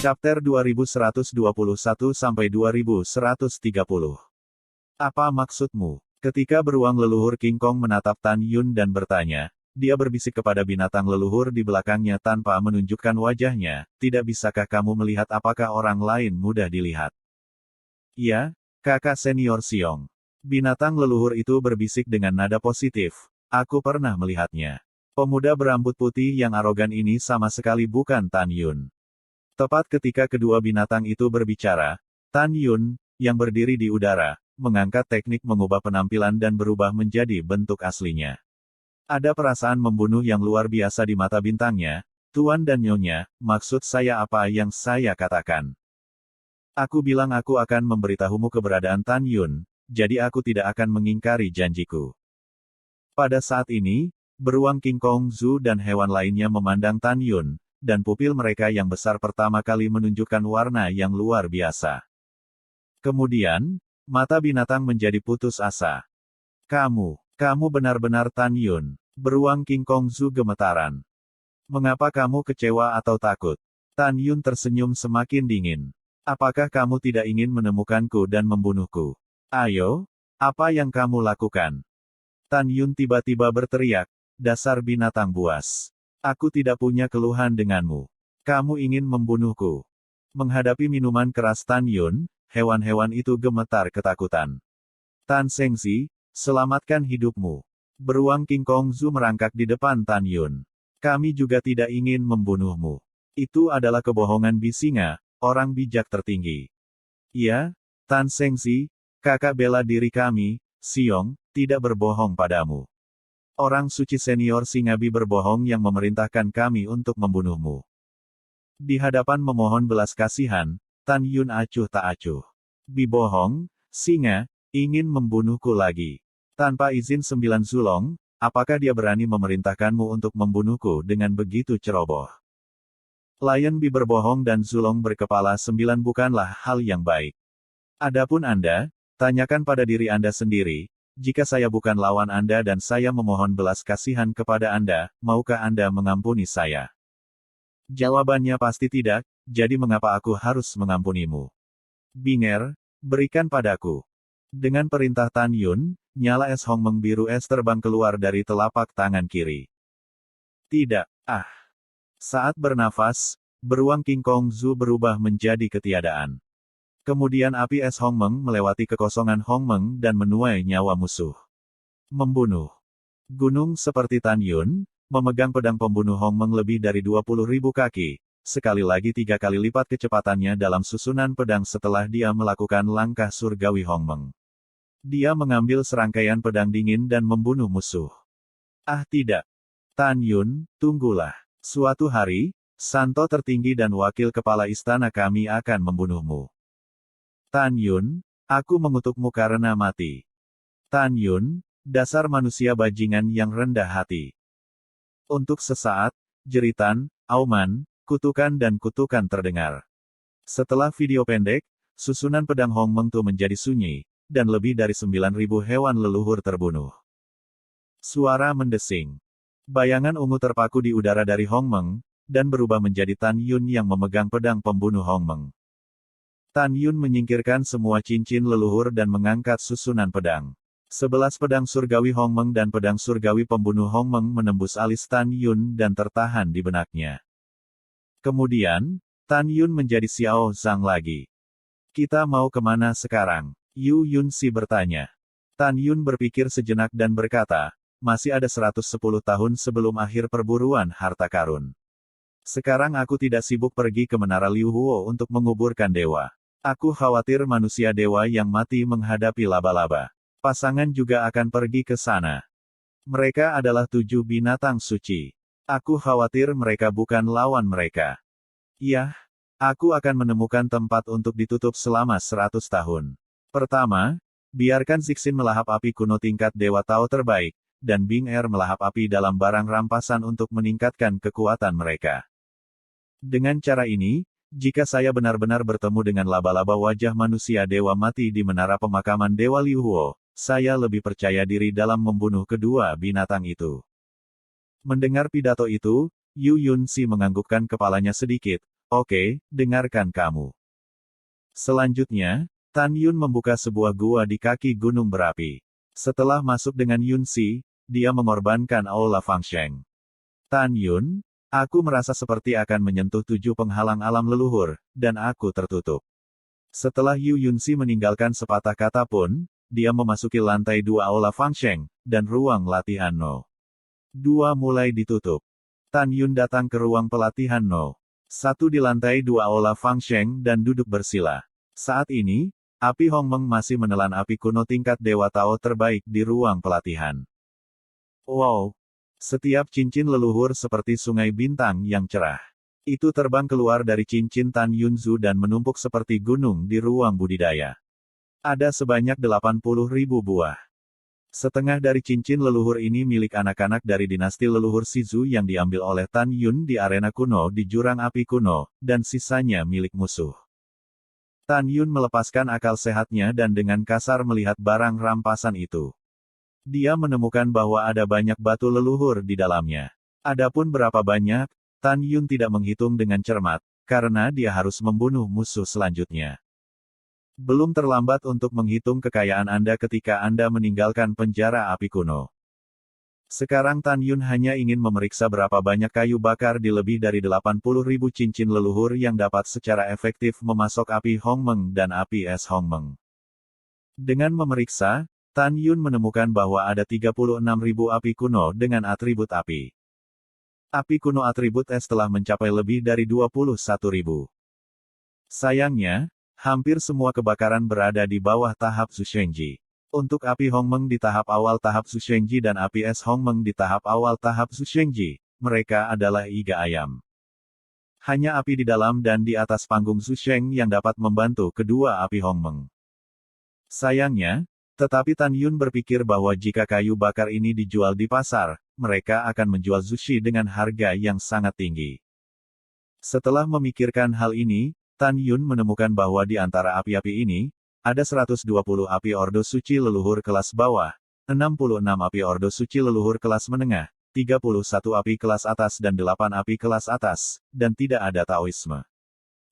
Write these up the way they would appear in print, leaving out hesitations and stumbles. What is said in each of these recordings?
Chapter 2121-2130. Apa maksudmu? Ketika beruang leluhur King Kong menatap Tan Yun dan bertanya, dia berbisik kepada binatang leluhur di belakangnya tanpa menunjukkan wajahnya, tidak bisakah kamu melihat apakah orang lain mudah dilihat? Ya, kakak senior Siong. Binatang leluhur itu berbisik dengan nada positif, aku pernah melihatnya. Pemuda berambut putih yang arogan ini sama sekali bukan Tan Yun. Tepat ketika kedua binatang itu berbicara, Tan Yun, yang berdiri di udara, mengangkat teknik mengubah penampilan dan berubah menjadi bentuk aslinya. Ada perasaan membunuh yang luar biasa di mata bintangnya. Tuan dan Nyonya, maksud saya apa yang saya katakan? Aku bilang aku akan memberitahumu keberadaan Tan Yun, jadi aku tidak akan mengingkari janjiku. Pada saat ini, beruang King Kong Zoo dan hewan lainnya memandang Tan Yun, dan pupil mereka yang besar pertama kali menunjukkan warna yang luar biasa. Kemudian, mata binatang menjadi putus asa. Kamu benar-benar Tan Yun. Beruang King Kong Zoo gemetaran. Mengapa kamu kecewa atau takut? Tan Yun tersenyum semakin dingin. Apakah kamu tidak ingin menemukanku dan membunuhku? Ayo, apa yang kamu lakukan? Tan Yun tiba-tiba berteriak, dasar binatang buas. Aku tidak punya keluhan denganmu. Kamu ingin membunuhku. Menghadapi minuman keras Tan Yun, hewan-hewan itu gemetar ketakutan. Tan Sengzi, selamatkan hidupmu. Beruang King Kong Zoo merangkak di depan Tan Yun. Kami juga tidak ingin membunuhmu. Itu adalah kebohongan bisinga, orang bijak tertinggi. Ya, Tan Sengzi, kakak bela diri kami, Siong, tidak berbohong padamu. Orang suci senior Singabi berbohong yang memerintahkan kami untuk membunuhmu. Di hadapan memohon belas kasihan, Tan Yun acuh tak acuh. Bibohong, singa, ingin membunuhku lagi. Tanpa izin 9 Zulong, apakah dia berani memerintahkanmu untuk membunuhku dengan begitu ceroboh? Lion Bi berbohong dan Zulong berkepala 9 bukanlah hal yang baik. Adapun Anda, tanyakan pada diri Anda sendiri, jika saya bukan lawan Anda dan saya memohon belas kasihan kepada Anda, maukah Anda mengampuni saya? Jawabannya pasti tidak, jadi mengapa aku harus mengampunimu? Binger, berikan padaku. Dengan perintah Tan Yun, nyala es Hongmeng biru es terbang keluar dari telapak tangan kiri. Tidak, Saat bernafas, beruang King Kong Zoo berubah menjadi ketiadaan. Kemudian api es Hongmeng melewati kekosongan Hongmeng dan menuai nyawa musuh. Membunuh. Gunung seperti Tan Yun, memegang pedang pembunuh Hongmeng lebih dari 20.000 kaki, sekali lagi 3 kali lipat kecepatannya dalam susunan pedang setelah dia melakukan langkah surgawi Hongmeng. Dia mengambil serangkaian pedang dingin dan membunuh musuh. Tidak. Tan Yun, tunggulah. Suatu hari, Santo tertinggi dan wakil kepala istana kami akan membunuhmu. Tan Yun, aku mengutukmu karena mati. Tan Yun, dasar manusia bajingan yang rendah hati. Untuk sesaat, jeritan, auman, kutukan dan kutukan terdengar. Setelah video pendek, susunan pedang Hongmeng Tu menjadi sunyi, dan lebih dari 9.000 hewan leluhur terbunuh. Suara mendesing. Bayangan ungu terpaku di udara dari Hongmeng, dan berubah menjadi Tan Yun yang memegang pedang pembunuh Hongmeng. Tan Yun menyingkirkan semua cincin leluhur dan mengangkat susunan pedang. 11 pedang surgawi Hongmeng dan pedang surgawi pembunuh Hongmeng menembus alis Tan Yun dan tertahan di benaknya. Kemudian, Tan Yun menjadi Xiao Zhang lagi. Kita mau kemana sekarang? Yu Yunxi bertanya. Tan Yun berpikir sejenak dan berkata, masih ada 110 tahun sebelum akhir perburuan harta karun. Sekarang aku tidak sibuk pergi ke Menara Liu Huo untuk menguburkan dewa. Aku khawatir manusia dewa yang mati menghadapi laba-laba. Pasangan juga akan pergi ke sana. Mereka adalah 7 binatang suci. Aku khawatir mereka bukan lawan mereka. Yah, aku akan menemukan tempat untuk ditutup selama 100 tahun. Pertama, biarkan Zixin melahap api kuno tingkat Dewa Tao terbaik, dan Bing Er melahap api dalam barang rampasan untuk meningkatkan kekuatan mereka. Dengan cara ini, jika saya benar-benar bertemu dengan laba-laba wajah manusia dewa mati di menara pemakaman Dewa Liu Huo, saya lebih percaya diri dalam membunuh kedua binatang itu. Mendengar pidato itu, Yu Yunxi menganggukkan kepalanya sedikit, Oke, dengarkan kamu. Selanjutnya, Tan Yun membuka sebuah gua di kaki gunung berapi. Setelah masuk dengan Yun Si, dia mengorbankan Aula Fangsheng. Tan Yun, aku merasa seperti akan menyentuh 7 penghalang alam leluhur, dan aku tertutup. Setelah Yu Yunxi meninggalkan sepatah kata pun, dia memasuki lantai 2 Aula Fangsheng, dan ruang latihan No. 2 mulai ditutup. Tan Yun datang ke ruang pelatihan No. 1 di lantai 2 Aula Fangsheng dan duduk bersila. Saat ini, api Hongmeng masih menelan api kuno tingkat Dewa Tao terbaik di ruang pelatihan. Wow! Setiap cincin leluhur seperti sungai bintang yang cerah. Itu terbang keluar dari cincin Tan Yunzu dan menumpuk seperti gunung di ruang budidaya. Ada sebanyak 80.000 buah. Setengah dari cincin leluhur ini milik anak-anak dari dinasti leluhur Shizu yang diambil oleh Tan Yun di arena kuno di jurang api kuno, dan sisanya milik musuh. Tan Yun melepaskan akal sehatnya dan dengan kasar melihat barang rampasan itu. Dia menemukan bahwa ada banyak batu leluhur di dalamnya. Adapun berapa banyak, Tan Yun tidak menghitung dengan cermat, karena dia harus membunuh musuh selanjutnya. Belum terlambat untuk menghitung kekayaan Anda ketika Anda meninggalkan penjara api kuno. Sekarang Tan Yun hanya ingin memeriksa berapa banyak kayu bakar di lebih dari 80.000 cincin leluhur yang dapat secara efektif memasok api Hongmeng dan api es Hongmeng. Dengan memeriksa, Tan Yun menemukan bahwa ada 36.000 api kuno dengan atribut api. Api kuno atribut es telah mencapai lebih dari 21.000. Sayangnya, hampir semua kebakaran berada di bawah tahap Zushengji. Untuk api Hongmeng di tahap awal tahap Zushengji dan api es Hongmeng di tahap awal tahap Zushengji, mereka adalah iga ayam. Hanya api di dalam dan di atas panggung Zusheng yang dapat membantu kedua api Hongmeng. Sayangnya, tetapi Tan Yun berpikir bahwa jika kayu bakar ini dijual di pasar, mereka akan menjual Zushi dengan harga yang sangat tinggi. Setelah memikirkan hal ini, Tan Yun menemukan bahwa di antara api-api ini, ada 120 api Ordo Suci leluhur kelas bawah, 66 api Ordo Suci leluhur kelas menengah, 31 api kelas atas dan 8 api kelas atas, dan tidak ada Taoisme.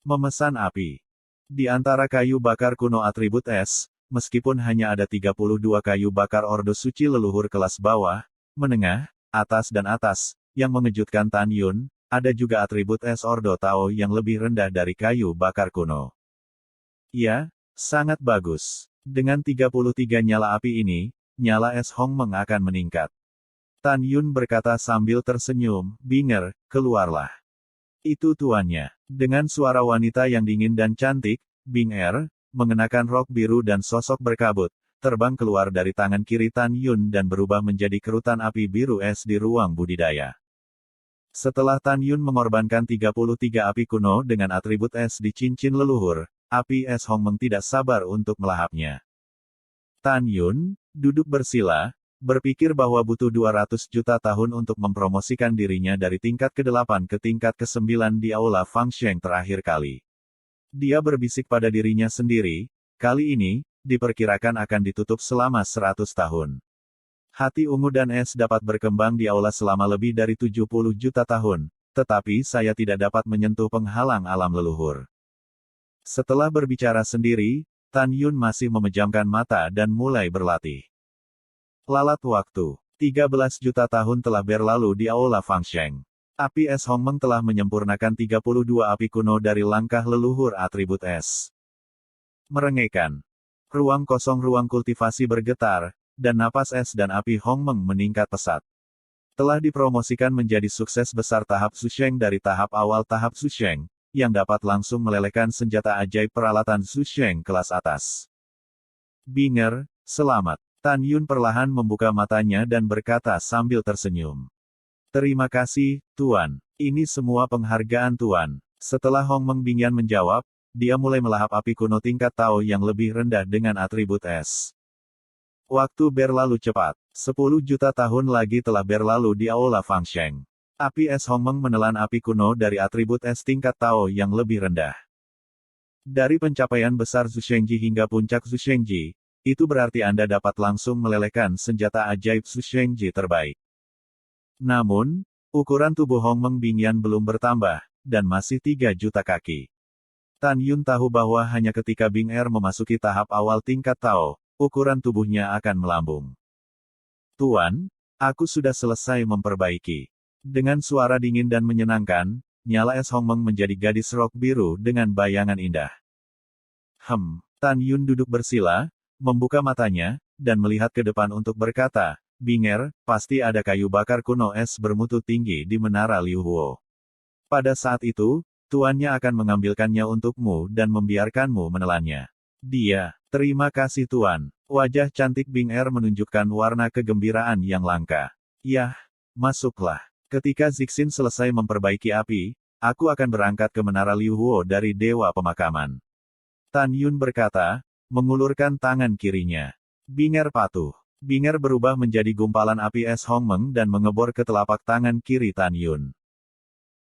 Memesan api. Di antara kayu bakar kuno atribut es, meskipun hanya ada 32 kayu bakar Ordo Suci leluhur kelas bawah, menengah, atas dan atas, yang mengejutkan Tan Yun, ada juga atribut es Ordo Tao yang lebih rendah dari kayu bakar kuno. Ya, sangat bagus. Dengan 33 nyala api ini, nyala es Hongmeng akan meningkat. Tan Yun berkata sambil tersenyum, "Binger, keluarlah." Itu tuannya. Dengan suara wanita yang dingin dan cantik, Binger, mengenakan rok biru dan sosok berkabut, terbang keluar dari tangan kiri Tan Yun dan berubah menjadi kerutan api biru es di ruang budidaya. Setelah Tan Yun mengorbankan 33 api kuno dengan atribut es di cincin leluhur, api es Hongmeng tidak sabar untuk melahapnya. Tan Yun, duduk bersila, berpikir bahwa butuh 200 juta tahun untuk mempromosikan dirinya dari tingkat ke-8 ke tingkat ke-9 di Aula Fangsheng terakhir kali. Dia berbisik pada dirinya sendiri, kali ini, diperkirakan akan ditutup selama 100 tahun. Hati ungu dan es dapat berkembang di aula selama lebih dari 70 juta tahun, tetapi saya tidak dapat menyentuh penghalang alam leluhur. Setelah berbicara sendiri, Tan Yun masih memejamkan mata dan mulai berlatih. Lalat waktu. 13 juta tahun telah berlalu di Aula Fangsheng. Api es Hongmeng telah menyempurnakan 32 api kuno dari langkah leluhur atribut es. Merengekkan. Ruang kosong ruang kultivasi bergetar, dan napas es dan api Hongmeng meningkat pesat. Telah dipromosikan menjadi sukses besar tahap Zusheng dari tahap awal tahap Zusheng, yang dapat langsung melelehkan senjata ajaib peralatan Zusheng kelas atas. Binger, selamat. Tan Yun perlahan membuka matanya dan berkata sambil tersenyum. Terima kasih, Tuan. Ini semua penghargaan Tuan. Setelah Hongmeng Bingyan menjawab, dia mulai melahap api kuno tingkat Tao yang lebih rendah dengan atribut es. Waktu berlalu cepat. 10 juta tahun lagi telah berlalu di Aula Fangsheng. Api es Hongmeng menelan api kuno dari atribut es tingkat Tao yang lebih rendah. Dari pencapaian besar Zushengji hingga puncak Zushengji, itu berarti Anda dapat langsung melelehkan senjata ajaib Zushengji terbaik. Namun, ukuran tubuh Hongmeng Bingyan belum bertambah, dan masih 3 juta kaki. Tan Yun tahu bahwa hanya ketika Bing Er memasuki tahap awal tingkat Tao, ukuran tubuhnya akan melambung. Tuan, aku sudah selesai memperbaiki. Dengan suara dingin dan menyenangkan, nyala es Hongmeng menjadi gadis rok biru dengan bayangan indah. Tan Yun duduk bersila, membuka matanya, dan melihat ke depan untuk berkata, Bing Er, pasti ada kayu bakar kuno es bermutu tinggi di menara Liu Huo. Pada saat itu, tuannya akan mengambilkannya untukmu dan membiarkanmu menelannya. Terima kasih tuan. Wajah cantik Bing Er menunjukkan warna kegembiraan yang langka. Yah, masuklah. Ketika Zixin selesai memperbaiki api, aku akan berangkat ke menara Liu Huo dari Dewa Pemakaman. Tan Yun berkata, mengulurkan tangan kirinya. Bing Er patuh. Bing Er berubah menjadi gumpalan api es Hongmeng dan mengebor ke telapak tangan kiri Tan Yun.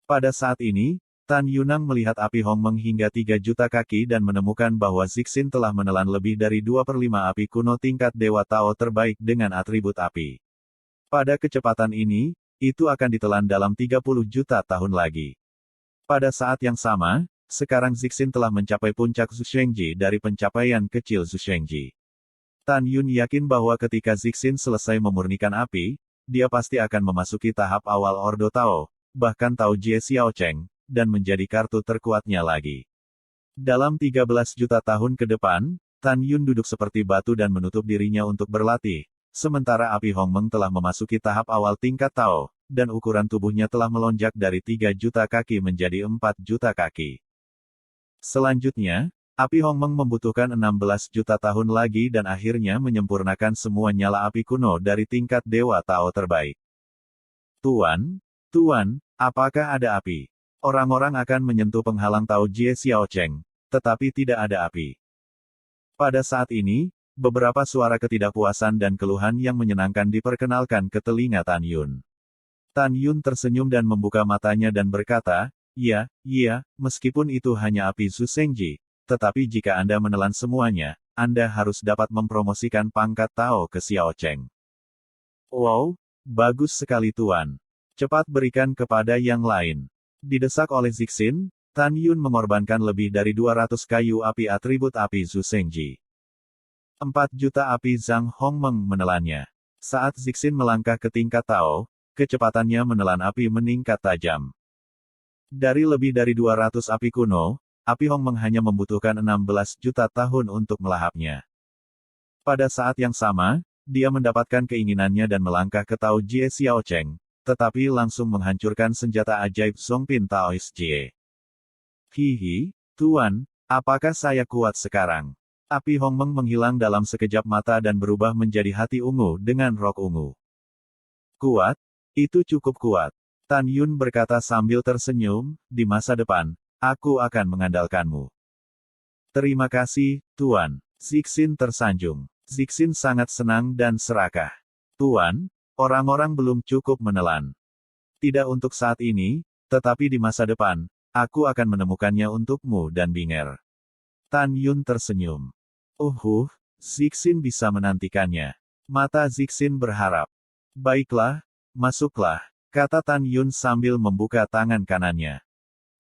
Pada saat ini, Tan Yunang melihat api Hongmeng hingga 3 juta kaki dan menemukan bahwa Zixin telah menelan lebih dari 2/5 api kuno tingkat Dewa Tao terbaik dengan atribut api. Pada kecepatan ini, itu akan ditelan dalam 30 juta tahun lagi. Pada saat yang sama, sekarang Zixin telah mencapai puncak Zushengji dari pencapaian kecil Zushengji. Tan Yun yakin bahwa ketika Zixin selesai memurnikan api, dia pasti akan memasuki tahap awal Ordo Tao, bahkan Tao Jie Xiaocheng, dan menjadi kartu terkuatnya lagi. Dalam 13 juta tahun ke depan, Tan Yun duduk seperti batu dan menutup dirinya untuk berlatih, sementara api Hongmeng telah memasuki tahap awal tingkat Tao, dan ukuran tubuhnya telah melonjak dari 3 juta kaki menjadi 4 juta kaki. Selanjutnya, api Hongmeng membutuhkan 16 juta tahun lagi dan akhirnya menyempurnakan semua nyala api kuno dari tingkat Dewa Tao terbaik. Tuan, apakah ada api? Orang-orang akan menyentuh penghalang Tao Jie Xiaocheng, tetapi tidak ada api. Pada saat ini, beberapa suara ketidakpuasan dan keluhan yang menyenangkan diperkenalkan ke telinga Tan Yun. Tan Yun tersenyum dan membuka matanya dan berkata, iya, meskipun itu hanya api Zushengji, tetapi jika Anda menelan semuanya, Anda harus dapat mempromosikan pangkat Tao ke Xiaocheng. Wow, bagus sekali tuan. Cepat berikan kepada yang lain. Didesak oleh Zixin, Tan Yun mengorbankan lebih dari 200 kayu api atribut api Zushengji. 4 juta api Zhang Hongmeng menelannya. Saat Zixin melangkah ke tingkat Tao, kecepatannya menelan api meningkat tajam. Dari lebih dari 200 api kuno, api Hongmeng hanya membutuhkan 16 juta tahun untuk melahapnya. Pada saat yang sama, dia mendapatkan keinginannya dan melangkah ke Tao Jie Xiaocheng, tetapi langsung menghancurkan senjata ajaib Zongpin Taoist Jie. Hihi, tuan, apakah saya kuat sekarang? Api Hongmeng menghilang dalam sekejap mata dan berubah menjadi hati ungu dengan rok ungu. Kuat? Itu cukup kuat. Tan Yun berkata sambil tersenyum, di masa depan, aku akan mengandalkanmu. Terima kasih, tuan. Zixin tersanjung. Zixin sangat senang dan serakah. Tuan, orang-orang belum cukup menelan. Tidak untuk saat ini, tetapi di masa depan, aku akan menemukannya untukmu dan Bing Er. Tan Yun tersenyum. Zixin bisa menantikannya. Mata Zixin berharap. Baiklah, masuklah, kata Tan Yun sambil membuka tangan kanannya.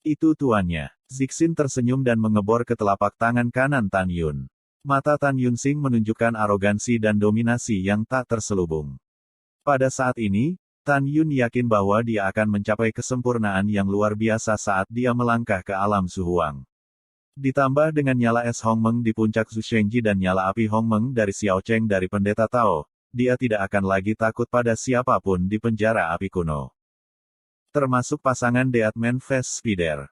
Itu tuannya. Zixin tersenyum dan mengebor ke telapak tangan kanan Tan Yun. Mata Tan Yun Sing menunjukkan arogansi dan dominasi yang tak terselubung. Pada saat ini, Tan Yun yakin bahwa dia akan mencapai kesempurnaan yang luar biasa saat dia melangkah ke alam Zuhuang. Ditambah dengan nyala es Hongmeng di puncak Zushengji dan nyala api Hongmeng dari Xiaocheng dari pendeta Tao, dia tidak akan lagi takut pada siapapun di penjara api kuno. Termasuk pasangan Deadman Fast Speeder.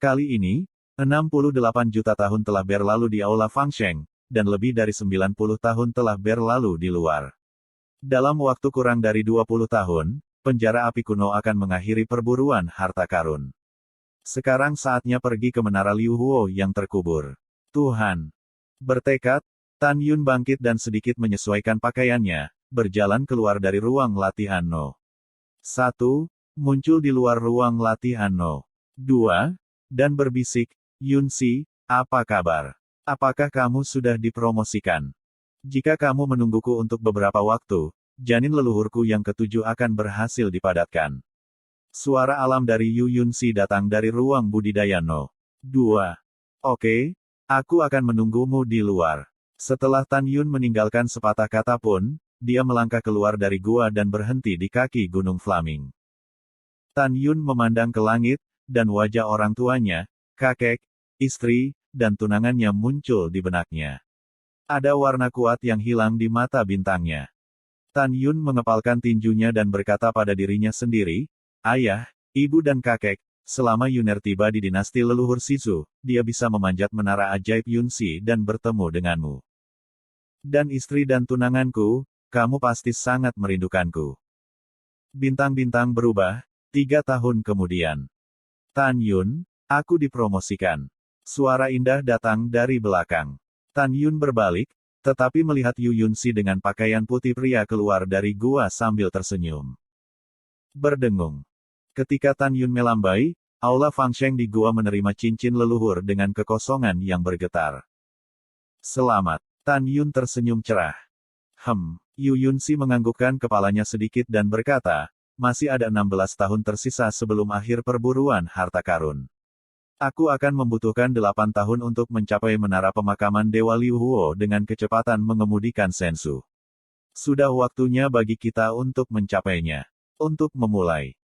Kali ini, 68 juta tahun telah berlalu di Aula Fangsheng, dan lebih dari 90 tahun telah berlalu di luar. Dalam waktu kurang dari 20 tahun, penjara api kuno akan mengakhiri perburuan harta karun. Sekarang saatnya pergi ke menara Liu Huo yang terkubur. Tuhan. Bertekad, Tan Yun bangkit dan sedikit menyesuaikan pakaiannya, berjalan keluar dari ruang latihan No. 1, muncul di luar ruang latihan No. 2, dan berbisik, Yunxi, apa kabar? Apakah kamu sudah dipromosikan? Jika kamu menungguku untuk beberapa waktu, janin leluhurku yang ketujuh akan berhasil dipadatkan. Suara alam dari Yu Yunxi datang dari ruang budidaya No. 2. Oke, aku akan menunggumu di luar. Setelah Tan Yun meninggalkan sepatah kata pun, dia melangkah keluar dari gua dan berhenti di kaki Gunung Flaming. Tan Yun memandang ke langit, dan wajah orang tuanya, kakek, istri, dan tunangannya muncul di benaknya. Ada warna kuat yang hilang di mata bintangnya. Tan Yun mengepalkan tinjunya dan berkata pada dirinya sendiri, Ayah, ibu dan kakek, selama Yuner tiba di dinasti leluhur Shizu, dia bisa memanjat menara ajaib Yunxi dan bertemu denganmu. Dan istri dan tunanganku, kamu pasti sangat merindukanku. Bintang-bintang berubah, 3 tahun kemudian. Tan Yun, aku dipromosikan. Suara indah datang dari belakang. Tan Yun berbalik, tetapi melihat Yu Yunxi dengan pakaian putih pria keluar dari gua sambil tersenyum. Berdengung. Ketika Tan Yun melambai, aula Fangsheng di gua menerima cincin leluhur dengan kekosongan yang bergetar. Selamat. Tan Yun tersenyum cerah. Yu Yunxi menganggukkan kepalanya sedikit dan berkata, masih ada 16 tahun tersisa sebelum akhir perburuan harta karun. Aku akan membutuhkan 8 tahun untuk mencapai menara pemakaman Dewa Liu Huo dengan kecepatan mengemudikan sensu. Sudah waktunya bagi kita untuk mencapainya. Untuk memulai.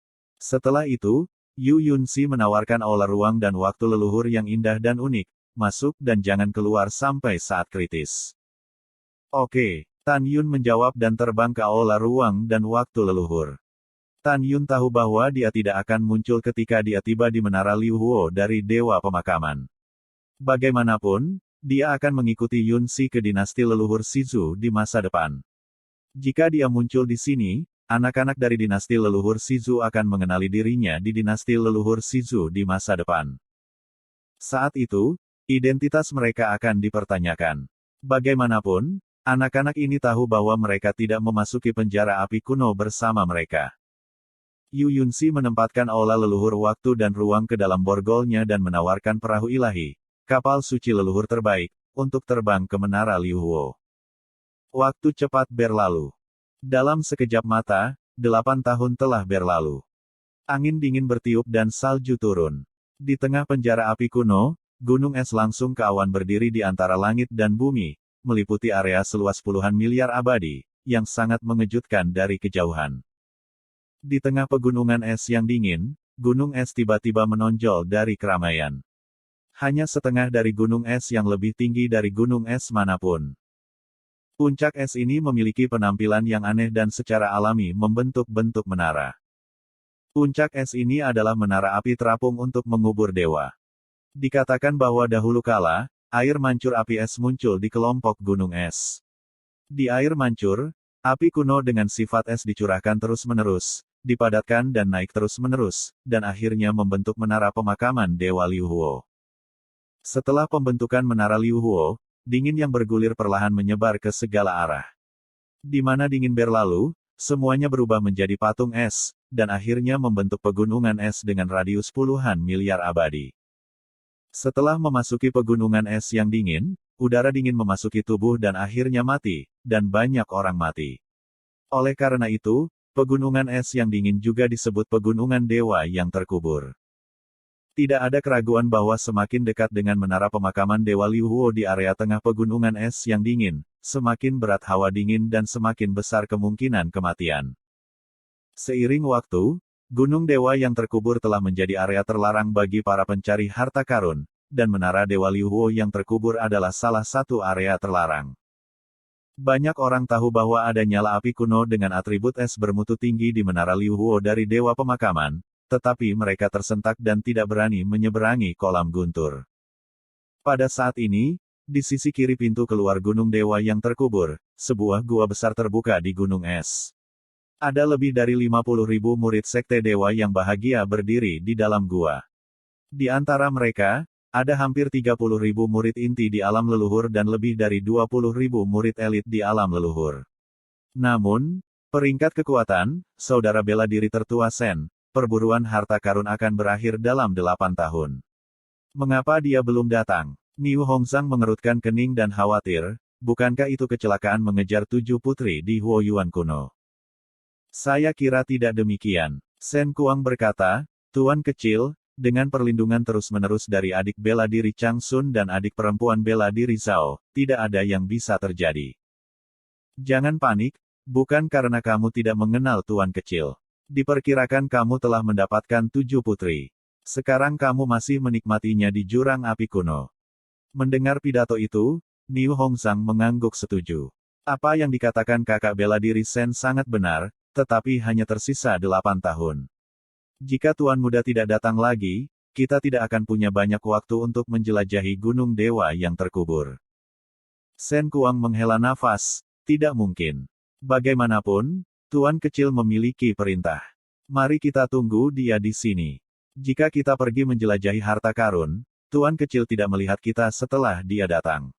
Setelah itu, Yu Yunxi menawarkan aula ruang dan waktu leluhur yang indah dan unik. Masuk dan jangan keluar sampai saat kritis. Oke, Tan Yun menjawab dan terbang ke aula ruang dan waktu leluhur. Tan Yun tahu bahwa dia tidak akan muncul ketika dia tiba di menara Liu Huo dari Dewa Pemakaman. Bagaimanapun, dia akan mengikuti Yunxi ke dinasti leluhur Shizu di masa depan. Jika dia muncul di sini, anak-anak dari dinasti leluhur Shizu akan mengenali dirinya di dinasti leluhur Shizu di masa depan. Saat itu, identitas mereka akan dipertanyakan. Bagaimanapun, anak-anak ini tahu bahwa mereka tidak memasuki penjara api kuno bersama mereka. Yu Yunxi menempatkan aula leluhur waktu dan ruang ke dalam borgolnya dan menawarkan perahu ilahi, kapal suci leluhur terbaik, untuk terbang ke menara Liu Huo. Waktu cepat berlalu. Dalam sekejap mata, 8 tahun telah berlalu. Angin dingin bertiup dan salju turun. Di tengah penjara api kuno, gunung es langsung ke awan berdiri di antara langit dan bumi, meliputi area seluas puluhan miliar abadi, yang sangat mengejutkan dari kejauhan. Di tengah pegunungan es yang dingin, gunung es tiba-tiba menonjol dari keramaian. Hanya setengah dari gunung es yang lebih tinggi dari gunung es manapun. Puncak es ini memiliki penampilan yang aneh dan secara alami membentuk bentuk menara. Puncak es ini adalah menara api terapung untuk mengubur dewa. Dikatakan bahwa dahulu kala, air mancur api es muncul di kelompok gunung es. Di air mancur, api kuno dengan sifat es dicurahkan terus-menerus, dipadatkan dan naik terus-menerus, dan akhirnya membentuk menara pemakaman Dewa Liu Huo. Setelah pembentukan menara Liu Huo, dingin yang bergulir perlahan menyebar ke segala arah. Di mana dingin berlalu, semuanya berubah menjadi patung es, dan akhirnya membentuk pegunungan es dengan radius puluhan miliar abadi. Setelah memasuki pegunungan es yang dingin, udara dingin memasuki tubuh dan akhirnya mati, dan banyak orang mati. Oleh karena itu, pegunungan es yang dingin juga disebut pegunungan dewa yang terkubur. Tidak ada keraguan bahwa semakin dekat dengan menara pemakaman Dewa Liu Huo di area tengah pegunungan es yang dingin, semakin berat hawa dingin dan semakin besar kemungkinan kematian. Seiring waktu, Gunung Dewa yang terkubur telah menjadi area terlarang bagi para pencari harta karun, dan menara Dewa Liu Huo yang terkubur adalah salah satu area terlarang. Banyak orang tahu bahwa ada nyala api kuno dengan atribut es bermutu tinggi di menara Liu Huo dari Dewa Pemakaman, tetapi mereka tersentak dan tidak berani menyeberangi kolam guntur. Pada saat ini, di sisi kiri pintu keluar Gunung Dewa yang terkubur, sebuah gua besar terbuka di gunung es. Ada lebih dari 50.000 murid Sekte Dewa yang bahagia berdiri di dalam gua. Di antara mereka, ada hampir 30.000 murid inti di alam leluhur dan lebih dari 20.000 murid elit di alam leluhur. Namun, peringkat kekuatan, saudara bela diri tertua Sen, perburuan harta karun akan berakhir dalam 8 tahun. Mengapa dia belum datang? Niu Hongzhang mengerutkan kening dan khawatir, bukankah itu kecelakaan mengejar 7 putri di Huoyuan kuno? Saya kira tidak demikian. Sen Kuang berkata, Tuan kecil, dengan perlindungan terus-menerus dari adik bela diri Chang Sun dan adik perempuan bela diri Zhao, tidak ada yang bisa terjadi. Jangan panik, bukan karena kamu tidak mengenal Tuan kecil. Diperkirakan kamu telah mendapatkan 7 putri. Sekarang kamu masih menikmatinya di jurang api kuno. Mendengar pidato itu, Niu Hongzhang mengangguk setuju. Apa yang dikatakan kakak bela diri Sen sangat benar, tetapi hanya tersisa 8 tahun. Jika Tuan Muda tidak datang lagi, kita tidak akan punya banyak waktu untuk menjelajahi Gunung Dewa yang terkubur. Sen Kuang menghela nafas, tidak mungkin. Bagaimanapun, Tuan kecil memiliki perintah. Mari kita tunggu dia di sini. Jika kita pergi menjelajahi harta karun, Tuan kecil tidak melihat kita setelah dia datang.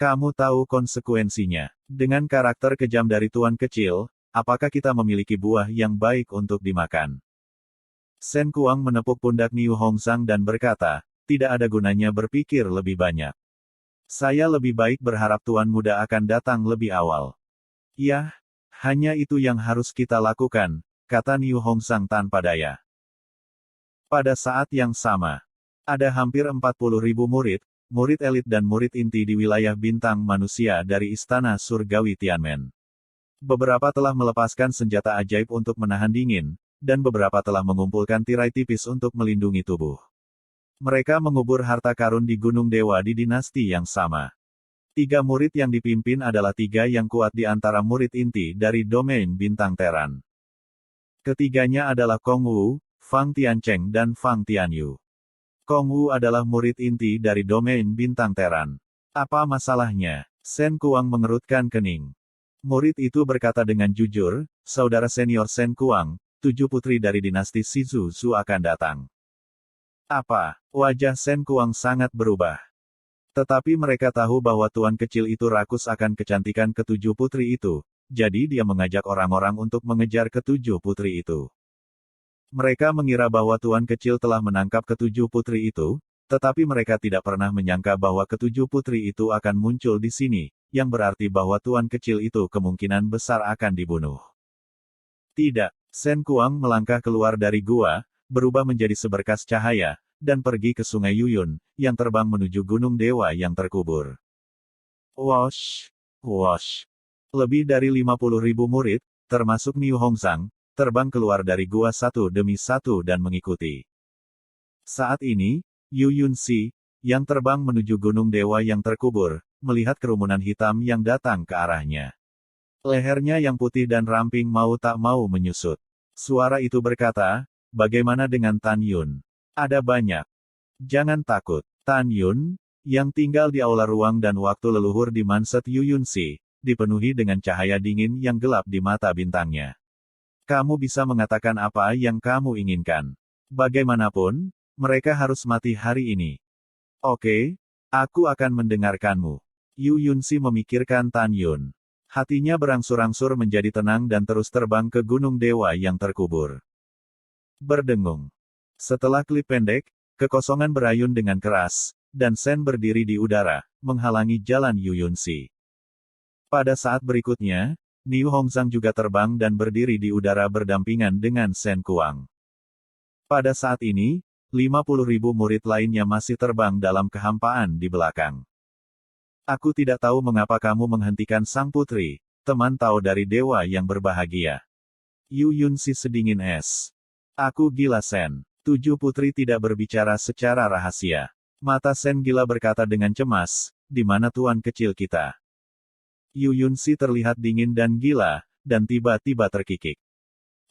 Kamu tahu konsekuensinya. Dengan karakter kejam dari Tuan kecil, apakah kita memiliki buah yang baik untuk dimakan? Sen Kuang menepuk pundak Niu Hongzhang dan berkata, tidak ada gunanya berpikir lebih banyak. Saya lebih baik berharap Tuan Muda akan datang lebih awal. Yah, hanya itu yang harus kita lakukan, kata Niu Hongzhang tanpa daya. Pada saat yang sama, ada hampir 40.000 murid, murid elit dan murid inti di wilayah bintang manusia dari Istana Surgawi Tianmen. Beberapa telah melepaskan senjata ajaib untuk menahan dingin, dan beberapa telah mengumpulkan tirai tipis untuk melindungi tubuh. Mereka mengubur harta karun di Gunung Dewa di dinasti yang sama. 3 murid yang dipimpin adalah 3 yang kuat di antara murid inti dari domain bintang Teran. Ketiganya adalah Kong Wu, Fang Tiancheng dan Fang Tianyu. Kong Wu adalah murid inti dari domain bintang Teran. Apa masalahnya? Sen Kuang mengerutkan kening. Murid itu berkata dengan jujur, saudara senior Sen Kuang, 7 putri dari dinasti Shizu Zhu akan datang. Apa? Wajah Sen Kuang sangat berubah. Tetapi mereka tahu bahwa tuan kecil itu rakus akan kecantikan ke-7 putri itu, jadi dia mengajak orang-orang untuk mengejar ke-7 putri itu. Mereka mengira bahwa tuan kecil telah menangkap ke-7 putri itu, tetapi mereka tidak pernah menyangka bahwa ke-7 putri itu akan muncul di sini, yang berarti bahwa tuan kecil itu kemungkinan besar akan dibunuh. Tidak, Sen Kuang melangkah keluar dari gua, berubah menjadi seberkas cahaya, dan pergi ke Sungai Yuyun, yang terbang menuju Gunung Dewa yang terkubur. Wosh! Wosh! Lebih dari 50.000 murid, termasuk Niu Hongzhang, terbang keluar dari gua satu demi satu dan mengikuti. Saat ini, Yu Yunxi, yang terbang menuju Gunung Dewa yang terkubur, melihat kerumunan hitam yang datang ke arahnya. Lehernya yang putih dan ramping mau tak mau menyusut. Suara itu berkata, bagaimana dengan Tan Yun? Ada banyak. Jangan takut. Tan Yun, yang tinggal di aula ruang dan waktu leluhur di Manset Yu Yunxi, dipenuhi dengan cahaya dingin yang gelap di mata bintangnya. Kamu bisa mengatakan apa yang kamu inginkan. Bagaimanapun, mereka harus mati hari ini. Oke, aku akan mendengarkanmu. Yu Yunxi memikirkan Tan Yun. Hatinya berangsur-angsur menjadi tenang dan terus terbang ke Gunung Dewa yang terkubur. Berdengung. Setelah klip pendek, kekosongan berayun dengan keras, dan Sen berdiri di udara, menghalangi jalan Yu Yunxi. Pada saat berikutnya, Niu Hongzhang juga terbang dan berdiri di udara berdampingan dengan Sen Kuang. Pada saat ini, 50.000 murid lainnya masih terbang dalam kehampaan di belakang. Aku tidak tahu mengapa kamu menghentikan sang putri, teman tahu dari dewa yang berbahagia. Yu Yunxi sedingin es. Aku gila Sen. 7 putri tidak berbicara secara rahasia. Mata Sen gila berkata dengan cemas, di mana tuan kecil kita? Yu Yunxi terlihat dingin dan gila, dan tiba-tiba terkikik.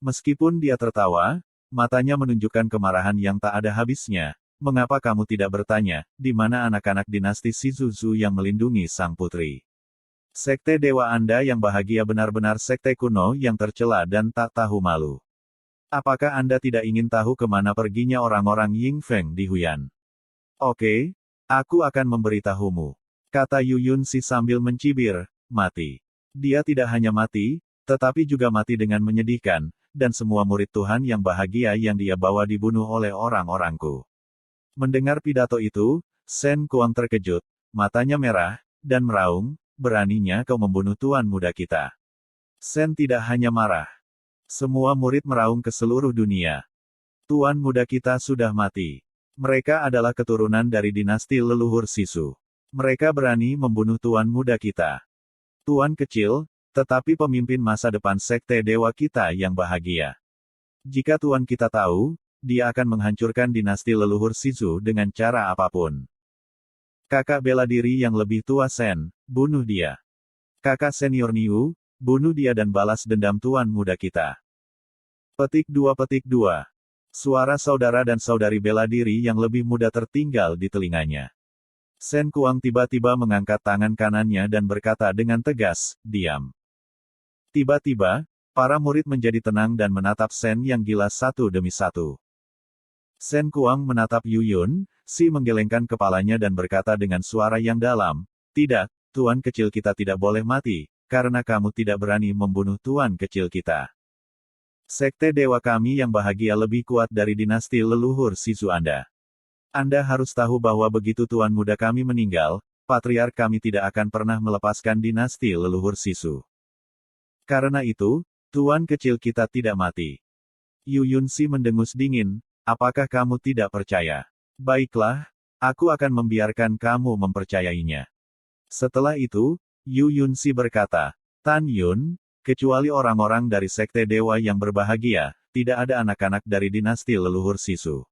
Meskipun dia tertawa, matanya menunjukkan kemarahan yang tak ada habisnya. Mengapa kamu tidak bertanya, di mana anak-anak dinasti Shizu Zhu yang melindungi sang putri? Sekte dewa Anda yang bahagia benar-benar sekte kuno yang tercela dan tak tahu malu. Apakah Anda tidak ingin tahu kemana perginya orang-orang Ying Feng di Huyan? Oke, aku akan memberitahumu. Kata Yu Yunxi sambil mencibir. Mati. Dia tidak hanya mati, tetapi juga mati dengan menyedihkan, dan semua murid Tuhan yang bahagia yang dia bawa dibunuh oleh orang-orangku. Mendengar pidato itu, Sen Kuang terkejut, matanya merah, dan meraung, beraninya kau membunuh tuan muda kita. Sen tidak hanya marah. Semua murid meraung ke seluruh dunia. Tuan muda kita sudah mati. Mereka adalah keturunan dari dinasti leluhur Sisu. Mereka berani membunuh tuan muda kita. Tuan kecil, tetapi pemimpin masa depan sekte dewa kita yang bahagia. Jika tuan kita tahu, dia akan menghancurkan dinasti leluhur Sisu dengan cara apapun. Kakak bela diri yang lebih tua Sen, bunuh dia. Kakak senior Niu, bunuh dia dan balas dendam tuan muda kita. Petik 2. Suara saudara dan saudari bela diri yang lebih muda tertinggal di telinganya. Sen Kuang tiba-tiba mengangkat tangan kanannya dan berkata dengan tegas, "Diam." Tiba-tiba, para murid menjadi tenang dan menatap Sen yang gila satu demi satu. Sen Kuang menatap Yu Yun, Si menggelengkan kepalanya dan berkata dengan suara yang dalam, "Tidak, tuan kecil kita tidak boleh mati, karena kamu tidak berani membunuh tuan kecil kita. Sekte dewa kami yang bahagia lebih kuat dari dinasti leluhur Sisu Anda. Anda harus tahu bahwa begitu tuan muda kami meninggal, patriark kami tidak akan pernah melepaskan dinasti leluhur Sisu. Karena itu, tuan kecil kita tidak mati." Yu Yunsi mendengus dingin, "Apakah kamu tidak percaya? Baiklah, aku akan membiarkan kamu mempercayainya." Setelah itu, Yu Yunsi berkata, "Tan Yun, kecuali orang-orang dari sekte dewa yang berbahagia, tidak ada anak-anak dari dinasti leluhur Sisu.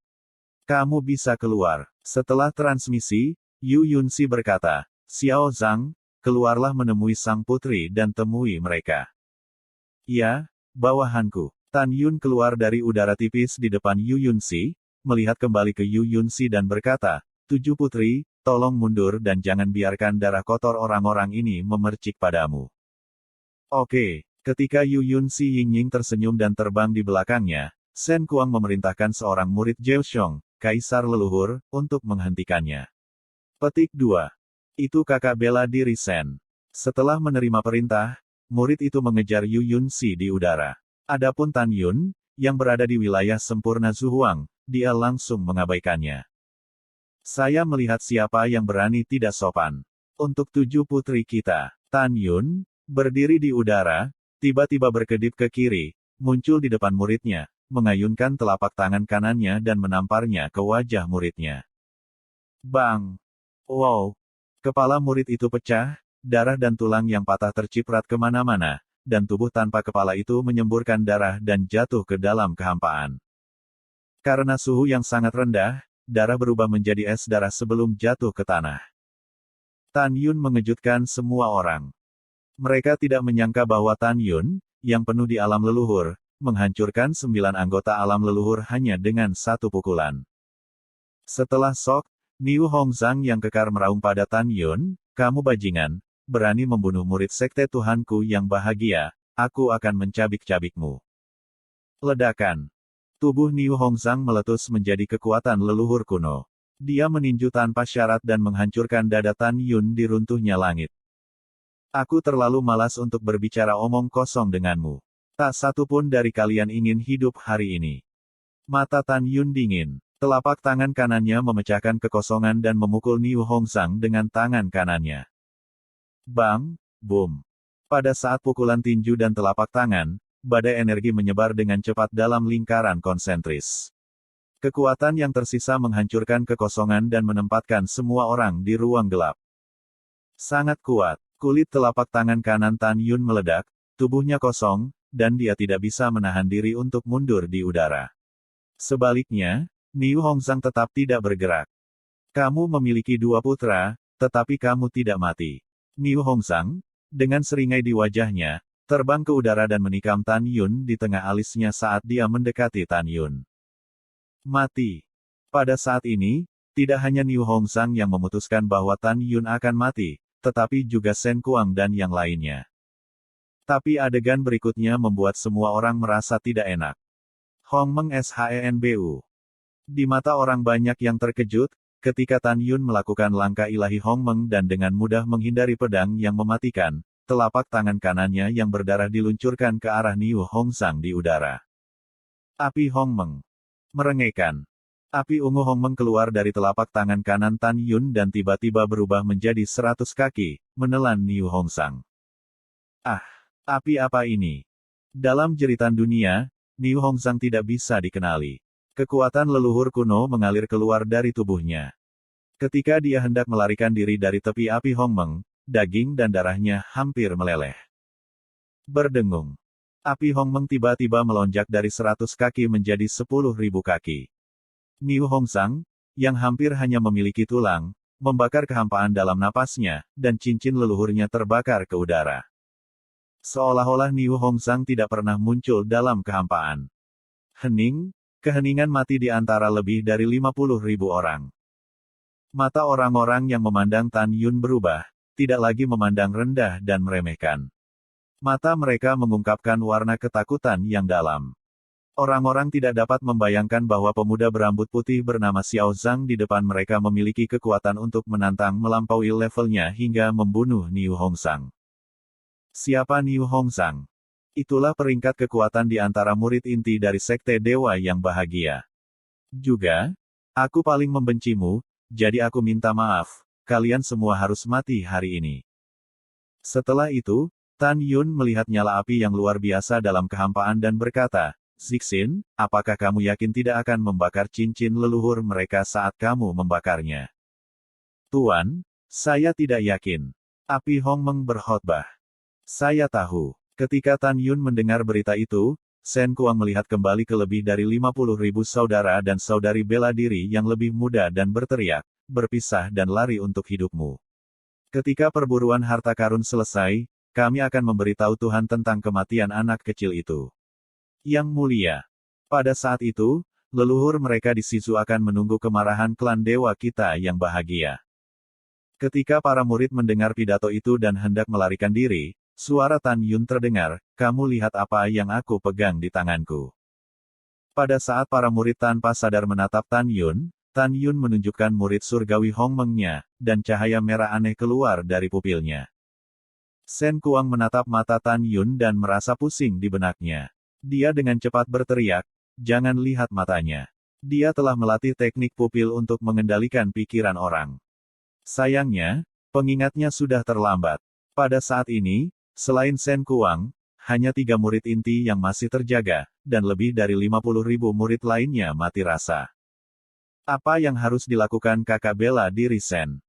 Kamu bisa keluar." Setelah transmisi, Yu Yunsi berkata, "Xiao Zhang, keluarlah menemui sang putri dan temui mereka." "Ya, bawahanku." Tan Yun keluar dari udara tipis di depan Yu Yunsi, melihat kembali ke Yu Yunsi dan berkata, "Tujuh putri, tolong mundur dan jangan biarkan darah kotor orang-orang ini memercik padamu." Oke. Ketika Yu Yunsi Yingying tersenyum dan terbang di belakangnya, Sen Kuang memerintahkan seorang murid Zhao Kaisar leluhur, untuk menghentikannya. Petik 2. Itu kakak bela diri Sen. Setelah menerima perintah, murid itu mengejar Yu Yunsi di udara. Adapun Tan Yun, yang berada di wilayah sempurna Zuhuang, dia langsung mengabaikannya. "Saya melihat siapa yang berani tidak sopan. Untuk tujuh putri kita." Tan Yun, berdiri di udara, tiba-tiba berkedip ke kiri, muncul di depan muridnya, mengayunkan telapak tangan kanannya dan menamparnya ke wajah muridnya. Bang! Wow! Kepala murid itu pecah, darah dan tulang yang patah terciprat kemana-mana, dan tubuh tanpa kepala itu menyemburkan darah dan jatuh ke dalam kehampaan. Karena suhu yang sangat rendah, darah berubah menjadi es darah sebelum jatuh ke tanah. Tan Yun mengejutkan semua orang. Mereka tidak menyangka bahwa Tan Yun, yang penuh di alam leluhur, menghancurkan 9 anggota alam leluhur hanya dengan satu pukulan. Setelah shock, Niu Hongzhang yang kekar meraung pada Tan Yun, "Kamu bajingan, berani membunuh murid sekte Tuhanku yang bahagia, aku akan mencabik-cabikmu." Ledakan. Tubuh Niu Hongzhang meletus menjadi kekuatan leluhur kuno. Dia meninju tanpa syarat dan menghancurkan dada Tan Yun di runtuhnya langit. "Aku terlalu malas untuk berbicara omong kosong denganmu. Tak satu pun dari kalian ingin hidup hari ini." Mata Tan Yun dingin. Telapak tangan kanannya memecahkan kekosongan dan memukul Niu Hongzhang dengan tangan kanannya. Bang! Boom! Pada saat pukulan tinju dan telapak tangan, badai energi menyebar dengan cepat dalam lingkaran konsentris. Kekuatan yang tersisa menghancurkan kekosongan dan menempatkan semua orang di ruang gelap. Sangat kuat. Kulit telapak tangan kanan Tan Yun meledak, tubuhnya kosong, dan dia tidak bisa menahan diri untuk mundur di udara. Sebaliknya, Niu Hongzhang tetap tidak bergerak. "Kamu memiliki 2 putra, tetapi kamu tidak mati." Niu Hongzhang, dengan seringai di wajahnya, terbang ke udara dan menikam Tan Yun di tengah alisnya saat dia mendekati Tan Yun. Mati. Pada saat ini, tidak hanya Niu Hongzhang yang memutuskan bahwa Tan Yun akan mati, tetapi juga Sen Kuang dan yang lainnya. Tapi adegan berikutnya membuat semua orang merasa tidak enak. Hongmeng Shenbu. Di mata orang banyak yang terkejut, ketika Tan Yun melakukan langkah ilahi Hongmeng dan dengan mudah menghindari pedang yang mematikan, telapak tangan kanannya yang berdarah diluncurkan ke arah Niu Hongzhang di udara. Api Hongmeng. Merengekkan. Api ungu Hongmeng keluar dari telapak tangan kanan Tan Yun dan tiba-tiba berubah menjadi 100 kaki, menelan Niu Hongzhang. Ah! Api apa ini? Dalam jeritan dunia, Niu Hongzhang tidak bisa dikenali. Kekuatan leluhur kuno mengalir keluar dari tubuhnya. Ketika dia hendak melarikan diri dari tepi api Hongmeng, daging dan darahnya hampir meleleh. Berdengung. Api Hongmeng tiba-tiba melonjak dari 100 kaki menjadi 10.000 kaki. Niu Hongzhang, yang hampir hanya memiliki tulang, membakar kehampaan dalam napasnya, dan cincin leluhurnya terbakar ke udara. Seolah-olah Niu Hongzhang tidak pernah muncul dalam kehampaan. Keheningan mati di antara lebih dari 50.000 orang. Mata orang-orang yang memandang Tan Yun berubah, tidak lagi memandang rendah dan meremehkan. Mata mereka mengungkapkan warna ketakutan yang dalam. Orang-orang tidak dapat membayangkan bahwa pemuda berambut putih bernama Xiao Zhang di depan mereka memiliki kekuatan untuk menantang melampaui levelnya hingga membunuh Niu Hongzhang. Siapa Niu Hongzhang? Itulah peringkat kekuatan di antara murid inti dari Sekte Dewa yang bahagia. Juga, aku paling membencimu, jadi aku minta maaf, kalian semua harus mati hari ini. Setelah itu, Tan Yun melihat nyala api yang luar biasa dalam kehampaan dan berkata, Zixin, apakah kamu yakin tidak akan membakar cincin leluhur mereka saat kamu membakarnya? Tuan, saya tidak yakin. Api Hongmeng berkhotbah. Saya tahu. Ketika Tan Yun mendengar berita itu, Shen Kuang melihat kembali ke lebih dari 50.000 saudara dan saudari bela diri yang lebih muda dan berteriak, berpisah dan lari untuk hidupmu. Ketika perburuan harta karun selesai, kami akan memberitahu Tuhan tentang kematian anak kecil itu. Yang mulia. Pada saat itu, leluhur mereka di Sizu akan menunggu kemarahan klan dewa kita yang bahagia. Ketika para murid mendengar pidato itu dan hendak melarikan diri, suara Tan Yun terdengar, kamu lihat apa yang aku pegang di tanganku. Pada saat para murid tanpa sadar menatap Tan Yun menunjukkan murid surgawi Hongmeng-nya, dan cahaya merah aneh keluar dari pupilnya. Shen Kuang menatap mata Tan Yun dan merasa pusing di benaknya. Dia dengan cepat berteriak, jangan lihat matanya. Dia telah melatih teknik pupil untuk mengendalikan pikiran orang. Sayangnya, pengingatnya sudah terlambat. Pada saat ini, selain Shen Kuang, hanya 3 murid inti yang masih terjaga, dan lebih dari 50.000 murid lainnya mati rasa. Apa yang harus dilakukan kakak bela diri Shen?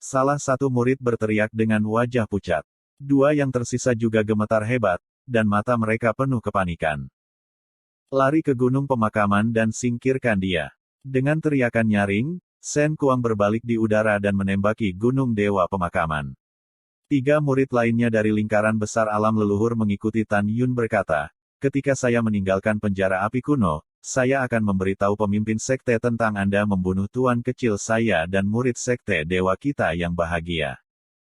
Salah satu murid berteriak dengan wajah pucat. 2 yang tersisa juga gemetar hebat, dan mata mereka penuh kepanikan. Lari ke gunung pemakaman dan singkirkan dia. Dengan teriakan nyaring, Shen Kuang berbalik di udara dan menembaki gunung dewa pemakaman. 3 murid lainnya dari lingkaran besar alam leluhur mengikuti Tan Yun berkata, ketika saya meninggalkan penjara api kuno, saya akan memberitahu pemimpin sekte tentang Anda membunuh tuan kecil saya dan murid sekte dewa kita yang bahagia.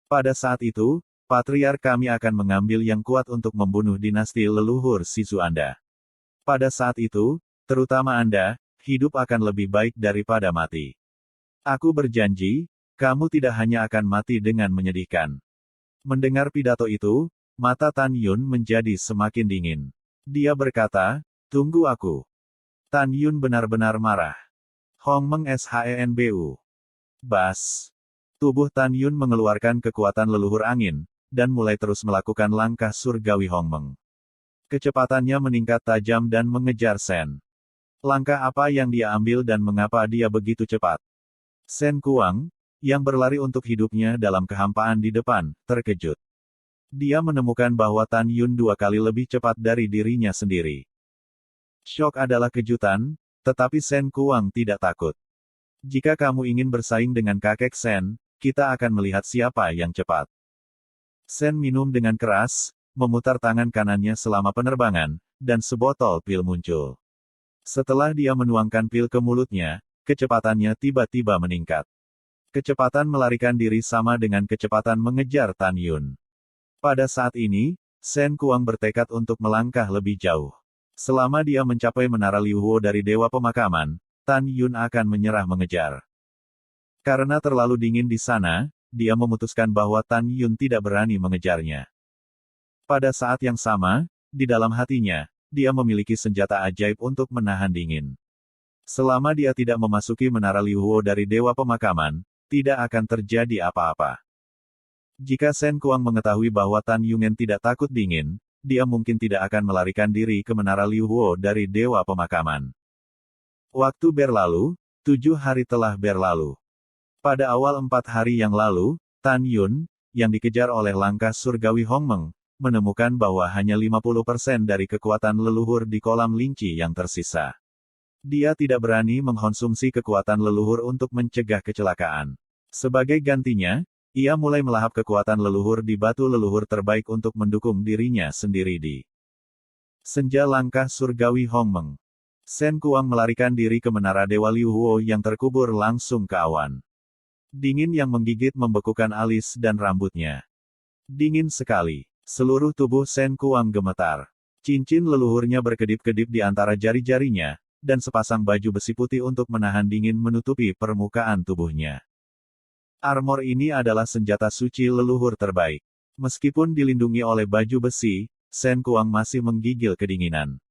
Pada saat itu, patriark kami akan mengambil yang kuat untuk membunuh dinasti leluhur Sizu Anda. Pada saat itu, terutama Anda, hidup akan lebih baik daripada mati. Aku berjanji, kamu tidak hanya akan mati dengan menyedihkan. Mendengar pidato itu, mata Tan Yun menjadi semakin dingin. Dia berkata, tunggu aku. Tan Yun benar-benar marah. Hongmeng Shenbu. Bas. Tubuh Tan Yun mengeluarkan kekuatan leluhur angin, dan mulai terus melakukan langkah surgawi Hongmeng. Kecepatannya meningkat tajam dan mengejar Shen. Langkah apa yang dia ambil dan mengapa dia begitu cepat? Shen Kuang, yang berlari untuk hidupnya dalam kehampaan di depan, terkejut. Dia menemukan bahwa Tan Yun 2 kali lebih cepat dari dirinya sendiri. Syok adalah kejutan, tetapi Shen Kuang tidak takut. Jika kamu ingin bersaing dengan kakek Shen, kita akan melihat siapa yang cepat. Shen minum dengan keras, memutar tangan kanannya selama penerbangan, dan sebotol pil muncul. Setelah dia menuangkan pil ke mulutnya, kecepatannya tiba-tiba meningkat. Kecepatan melarikan diri sama dengan kecepatan mengejar Tan Yun. Pada saat ini, Shen Kuang bertekad untuk melangkah lebih jauh. Selama dia mencapai menara Liu Huo dari Dewa Pemakaman, Tan Yun akan menyerah mengejar. Karena terlalu dingin di sana, dia memutuskan bahwa Tan Yun tidak berani mengejarnya. Pada saat yang sama, di dalam hatinya, dia memiliki senjata ajaib untuk menahan dingin. Selama dia tidak memasuki menara Liu Huo dari Dewa Pemakaman, tidak akan terjadi apa-apa. Jika Shen Kuang mengetahui bahwa Tan Yun tidak takut dingin, dia mungkin tidak akan melarikan diri ke menara Liu Huo dari Dewa Pemakaman. Waktu berlalu, 7 hari telah berlalu. Pada awal 4 hari yang lalu, Tan Yun, yang dikejar oleh langkah surgawi Hongmeng, menemukan bahwa hanya 50% dari kekuatan leluhur di kolam linci yang tersisa. Dia tidak berani mengkonsumsi kekuatan leluhur untuk mencegah kecelakaan. Sebagai gantinya, ia mulai melahap kekuatan leluhur di batu leluhur terbaik untuk mendukung dirinya sendiri di senja langkah surgawi Hongmeng. Shen Kuang melarikan diri ke menara Dewa Liu Huo yang terkubur langsung ke awan. Dingin yang menggigit membekukan alis dan rambutnya. Dingin sekali. Seluruh tubuh Shen Kuang gemetar. Cincin leluhurnya berkedip-kedip di antara jari-jarinya, dan sepasang baju besi putih untuk menahan dingin menutupi permukaan tubuhnya. Armor ini adalah senjata suci leluhur terbaik. Meskipun dilindungi oleh baju besi, Shen Kuang masih menggigil kedinginan.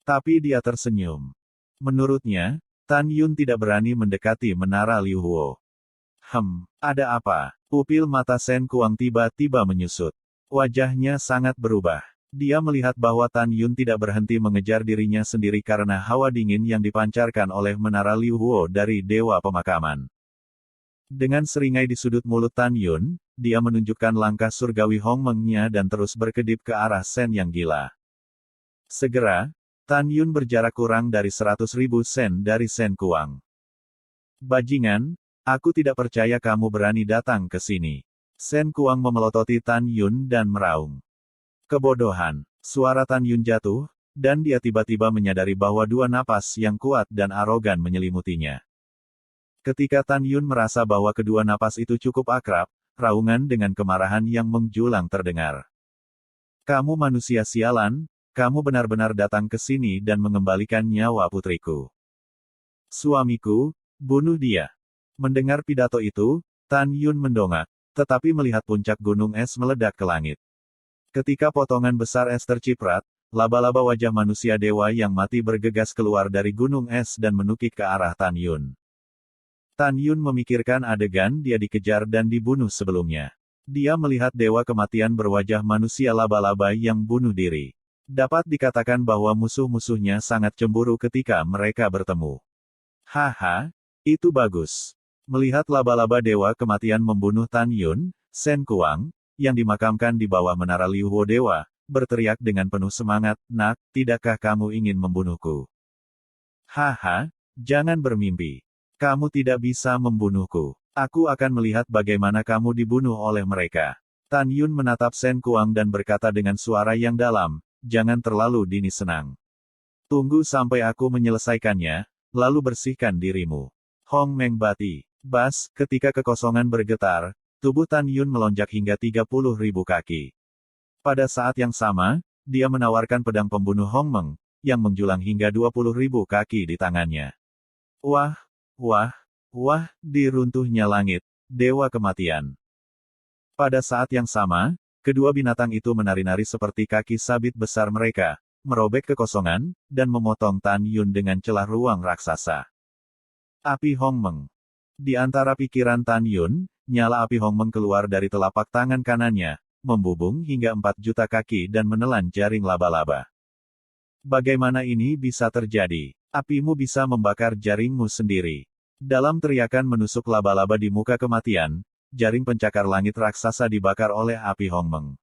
Tapi dia tersenyum. Menurutnya, Tan Yun tidak berani mendekati menara Liu Huo. Ada apa? Pupil mata Shen Kuang tiba-tiba menyusut. Wajahnya sangat berubah. Dia melihat bahwa Tan Yun tidak berhenti mengejar dirinya sendiri karena hawa dingin yang dipancarkan oleh menara Liu Huo dari Dewa Pemakaman. Dengan seringai di sudut mulut Tan Yun, dia menunjukkan langkah surgawi Hongmeng-nya dan terus berkedip ke arah Shen yang gila. Segera, Tan Yun berjarak kurang dari 100.000 sen dari Shen Kuang. Bajingan, aku tidak percaya kamu berani datang ke sini. Shen Kuang memelototi Tan Yun dan meraung. Kebodohan. Suara Tan Yun jatuh, dan dia tiba-tiba menyadari bahwa dua napas yang kuat dan arogan menyelimutinya. Ketika Tan Yun merasa bahwa kedua napas itu cukup akrab, raungan dengan kemarahan yang menjulang terdengar. Kamu manusia sialan, kamu benar-benar datang ke sini dan mengembalikan nyawa putriku. Suamiku, bunuh dia. Mendengar pidato itu, Tan Yun mendongak, tetapi melihat puncak gunung es meledak ke langit. Ketika potongan besar es terciprat, laba-laba wajah manusia dewa yang mati bergegas keluar dari gunung es dan menukik ke arah Tan Yun. Tan Yun memikirkan adegan dia dikejar dan dibunuh sebelumnya. Dia melihat dewa kematian berwajah manusia laba-laba yang bunuh diri. Dapat dikatakan bahwa musuh-musuhnya sangat cemburu ketika mereka bertemu. Haha, itu bagus. Melihat laba-laba dewa kematian membunuh Tan Yun, Shen Kuang, yang dimakamkan di bawah menara Liu Huo Dewa, berteriak dengan penuh semangat, "Nak, tidakkah kamu ingin membunuhku?" Haha, jangan bermimpi. Kamu tidak bisa membunuhku. Aku akan melihat bagaimana kamu dibunuh oleh mereka. Tan Yun menatap Shen Kuang dan berkata dengan suara yang dalam, "Jangan terlalu dini senang. Tunggu sampai aku menyelesaikannya, lalu bersihkan dirimu." Hong Meng Bati. Bas, ketika kekosongan bergetar, tubuh Tan Yun melonjak hingga 30.000 kaki. Pada saat yang sama, dia menawarkan pedang pembunuh Hongmeng, yang menjulang hingga 20.000 kaki di tangannya. Wah, wah, wah, di runtuhnya langit, dewa kematian. Pada saat yang sama, kedua binatang itu menari-nari seperti kaki sabit besar mereka, merobek kekosongan, dan memotong Tan Yun dengan celah ruang raksasa. Api Hongmeng. Di antara pikiran Tan Yun, nyala api Hongmeng keluar dari telapak tangan kanannya, membubung hingga 4 juta kaki dan menelan jaring laba-laba. Bagaimana ini bisa terjadi? Apimu bisa membakar jaringmu sendiri. Dalam teriakan menusuk laba-laba di muka kematian, jaring pencakar langit raksasa dibakar oleh api Hongmeng.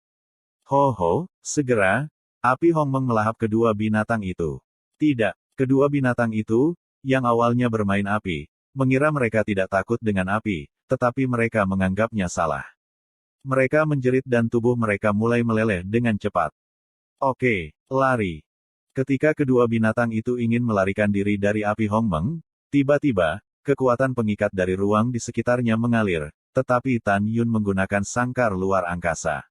Ho, segera, api Hongmeng melahap kedua binatang itu. Tidak, kedua binatang itu, yang awalnya bermain api, mengira mereka tidak takut dengan api, tetapi mereka menganggapnya salah. Mereka menjerit dan tubuh mereka mulai meleleh dengan cepat. Oke, lari. Ketika kedua binatang itu ingin melarikan diri dari api Hongmeng, tiba-tiba, kekuatan pengikat dari ruang di sekitarnya mengalir, tetapi Tan Yun menggunakan sangkar luar angkasa.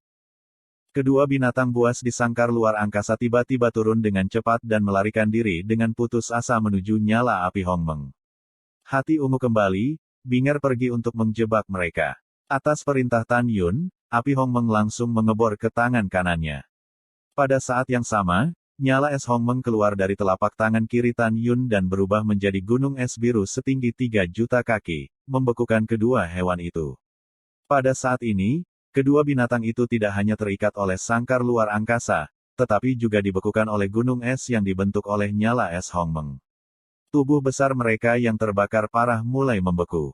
Kedua binatang buas di sangkar luar angkasa tiba-tiba turun dengan cepat dan melarikan diri dengan putus asa menuju nyala api Hongmeng. Hati ungu kembali, Binger pergi untuk menjebak mereka. Atas perintah Tan Yun, api Hongmeng langsung mengebor ke tangan kanannya. Pada saat yang sama, nyala es Hongmeng keluar dari telapak tangan kiri Tan Yun dan berubah menjadi gunung es biru setinggi 3 juta kaki, membekukan kedua hewan itu. Pada saat ini, kedua binatang itu tidak hanya terikat oleh sangkar luar angkasa, tetapi juga dibekukan oleh gunung es yang dibentuk oleh nyala es Hongmeng. Tubuh besar mereka yang terbakar parah mulai membeku.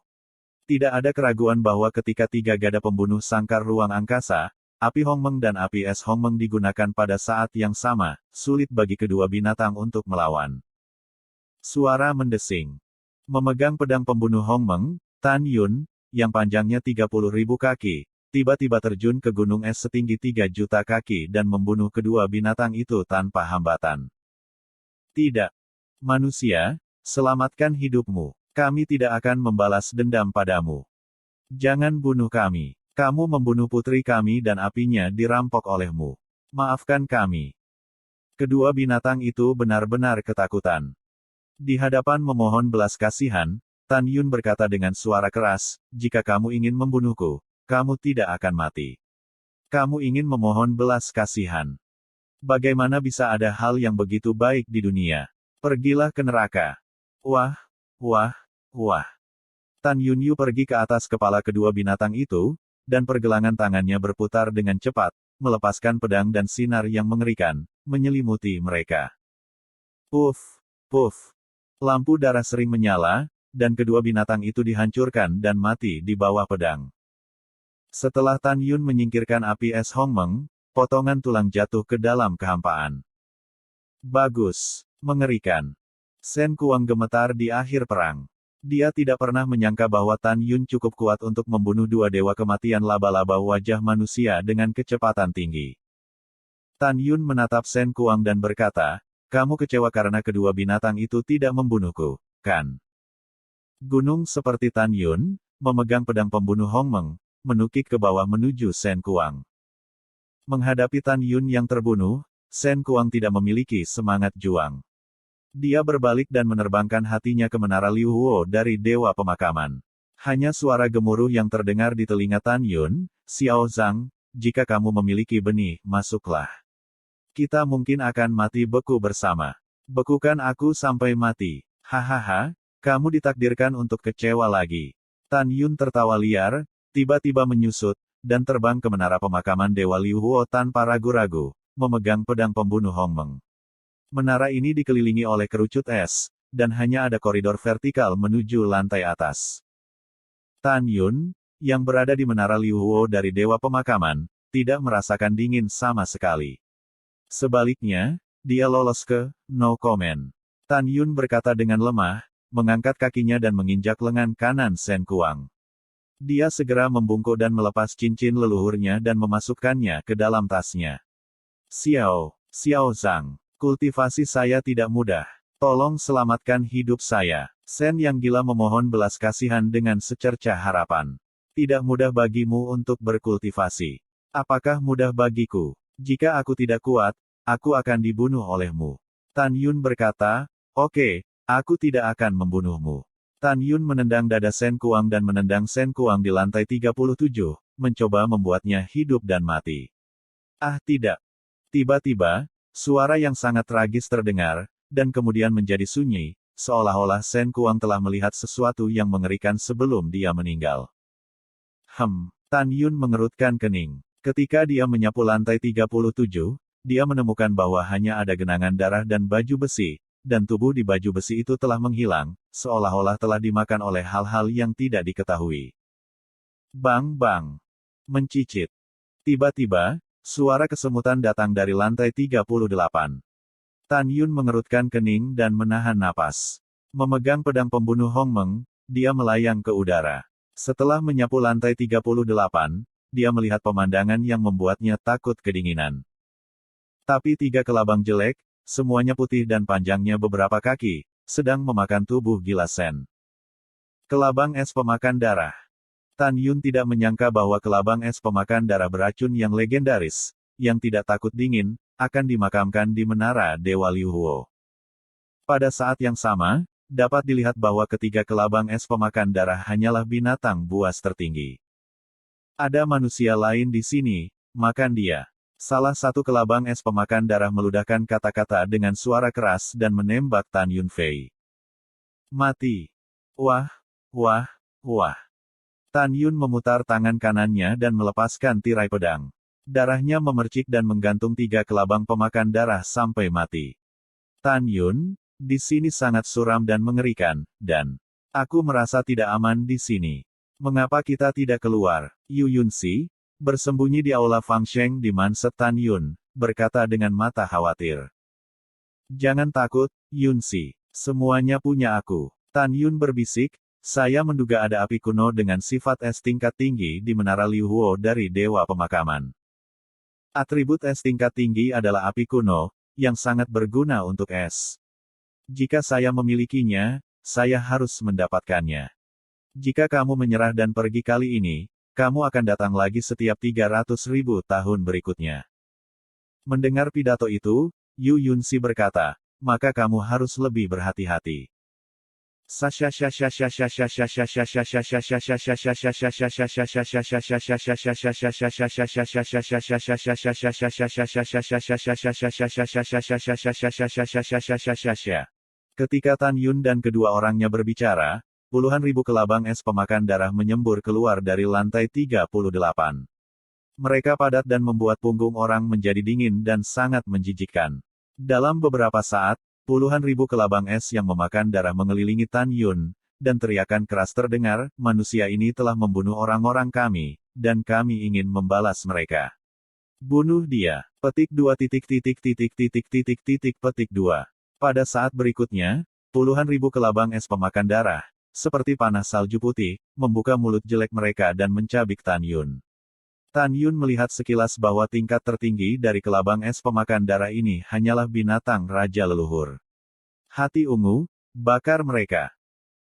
Tidak ada keraguan bahwa ketika tiga gada pembunuh sangkar ruang angkasa, api Hongmeng dan api es Hongmeng digunakan pada saat yang sama, sulit bagi kedua binatang untuk melawan. Suara mendesing. Memegang pedang pembunuh Hongmeng, Tan Yun, yang panjangnya 30.000 kaki, tiba-tiba terjun ke gunung es setinggi 3 juta kaki dan membunuh kedua binatang itu tanpa hambatan. Tidak. Manusia, selamatkan hidupmu. Kami tidak akan membalas dendam padamu. Jangan bunuh kami. Kamu membunuh putri kami dan apinya dirampok olehmu. Maafkan kami. Kedua binatang itu benar-benar ketakutan. Di hadapan memohon belas kasihan, Tan Yun berkata dengan suara keras, "Jika kamu ingin membunuhku, kamu tidak akan mati. Kamu ingin memohon belas kasihan. Bagaimana bisa ada hal yang begitu baik di dunia? Pergilah ke neraka." Wah, wah, wah. Tan Yunyu pergi ke atas kepala kedua binatang itu, dan pergelangan tangannya berputar dengan cepat, melepaskan pedang dan sinar yang mengerikan, menyelimuti mereka. Puff, puff. Lampu darah sering menyala, dan kedua binatang itu dihancurkan dan mati di bawah pedang. Setelah Tan Yun menyingkirkan api es Hongmeng, potongan tulang jatuh ke dalam kehampaan. Bagus. Mengerikan. Shen Kuang gemetar di akhir perang. Dia tidak pernah menyangka bahwa Tan Yun cukup kuat untuk membunuh dua dewa kematian laba-laba wajah manusia dengan kecepatan tinggi. Tan Yun menatap Shen Kuang dan berkata, "Kamu kecewa karena kedua binatang itu tidak membunuhku, kan?" Gunung seperti Tan Yun, memegang pedang pembunuh Hongmeng, menukik ke bawah menuju Shen Kuang. Menghadapi Tan Yun yang terbunuh, Shen Kuang tidak memiliki semangat juang. Dia berbalik dan menerbangkan hatinya ke menara Liu Huo dari Dewa Pemakaman. Hanya suara gemuruh yang terdengar di telinga Tan Yun, "Xiao Zhang, jika kamu memiliki benih, masuklah. Kita mungkin akan mati beku bersama. Bekukan aku sampai mati. Hahaha, kamu ditakdirkan untuk kecewa lagi." Tan Yun tertawa liar, tiba-tiba menyusut, dan terbang ke menara pemakaman Dewa Liu Huo tanpa ragu-ragu, memegang pedang pembunuh Hongmeng. Menara ini dikelilingi oleh kerucut es, dan hanya ada koridor vertikal menuju lantai atas. Tan Yun, yang berada di menara Liu Huo dari Dewa Pemakaman, tidak merasakan dingin sama sekali. Sebaliknya, dia lolos ke no comment. Tan Yun berkata dengan lemah, mengangkat kakinya dan menginjak lengan kanan Shen Kuang. Dia segera membungkuk dan melepas cincin leluhurnya dan memasukkannya ke dalam tasnya. Xiao Zhang, kultivasi saya tidak mudah. Tolong selamatkan hidup saya." Shen yang gila memohon belas kasihan dengan secercah harapan. "Tidak mudah bagimu untuk berkultivasi. Apakah mudah bagiku? Jika aku tidak kuat, aku akan dibunuh olehmu." Tan Yun berkata, "Oke, aku tidak akan membunuhmu." Tan Yun menendang dada Shen Kuang dan menendang Shen Kuang di lantai 37, mencoba membuatnya hidup dan mati. Ah tidak. Tiba-tiba, suara yang sangat tragis terdengar, dan kemudian menjadi sunyi, seolah-olah Shen Kuang telah melihat sesuatu yang mengerikan sebelum dia meninggal. Tan Yun mengerutkan kening. Ketika dia menyapu lantai 37, dia menemukan bahwa hanya ada genangan darah dan baju besi, dan tubuh di baju besi itu telah menghilang, seolah-olah telah dimakan oleh hal-hal yang tidak diketahui. Bang bang. Mencicit. Tiba-tiba, suara kesemutan datang dari lantai 38. Tan Yun mengerutkan kening dan menahan napas. Memegang pedang pembunuh Hongmeng, dia melayang ke udara. Setelah menyapu lantai 38, dia melihat pemandangan yang membuatnya takut kedinginan. Tapi tiga kelabang jelek, semuanya putih dan panjangnya beberapa kaki, sedang memakan tubuh gila Shen. Kelabang es pemakan darah. Tan Yun tidak menyangka bahwa kelabang es pemakan darah beracun yang legendaris, yang tidak takut dingin, akan dimakamkan di menara Dewa Liu Huo. Pada saat yang sama, dapat dilihat bahwa ketiga kelabang es pemakan darah hanyalah binatang buas tertinggi. Ada manusia lain di sini, makan dia. Salah satu kelabang es pemakan darah meludahkan kata-kata dengan suara keras dan menembak Tan Yun Fei. Mati. Wah, wah, wah. Tan Yun memutar tangan kanannya dan melepaskan tirai pedang. Darahnya memercik dan menggantung 3 kelabang pemakan darah sampai mati. Tan Yun, di sini sangat suram dan mengerikan, dan aku merasa tidak aman di sini. Mengapa kita tidak keluar? Yu Yunxi, bersembunyi di aula Fang Sheng di Manset Tan Yun, berkata dengan mata khawatir. Jangan takut, Yunxi. Semuanya punya aku. Tan Yun berbisik, saya menduga ada api kuno dengan sifat es tingkat tinggi di menara Liu Huo dari Dewa Pemakaman. Atribut es tingkat tinggi adalah api kuno, yang sangat berguna untuk es. Jika saya memilikinya, saya harus mendapatkannya. Jika kamu menyerah dan pergi kali ini, kamu akan datang lagi setiap 300.000 tahun berikutnya. Mendengar pidato itu, Yu Yunxi berkata, maka kamu harus lebih berhati-hati. Ketika Tan Yun dan kedua orangnya berbicara, puluhan ribu kelabang es pemakan darah menyembur keluar dari lantai 38. Mereka padat dan membuat punggung orang menjadi dingin dan sangat menjijikkan. Dalam beberapa saat, puluhan ribu kelabang es yang memakan darah mengelilingi Tan Yun, dan teriakan keras terdengar, manusia ini telah membunuh orang-orang kami, dan kami ingin membalas mereka. Bunuh dia. Petik 2 petik 2. Pada saat berikutnya, puluhan ribu kelabang es pemakan darah, seperti panah salju putih, membuka mulut jelek mereka dan mencabik Tan Yun. Tan Yun melihat sekilas bahwa tingkat tertinggi dari kelabang es pemakan darah ini hanyalah binatang raja leluhur. Hati ungu, bakar mereka.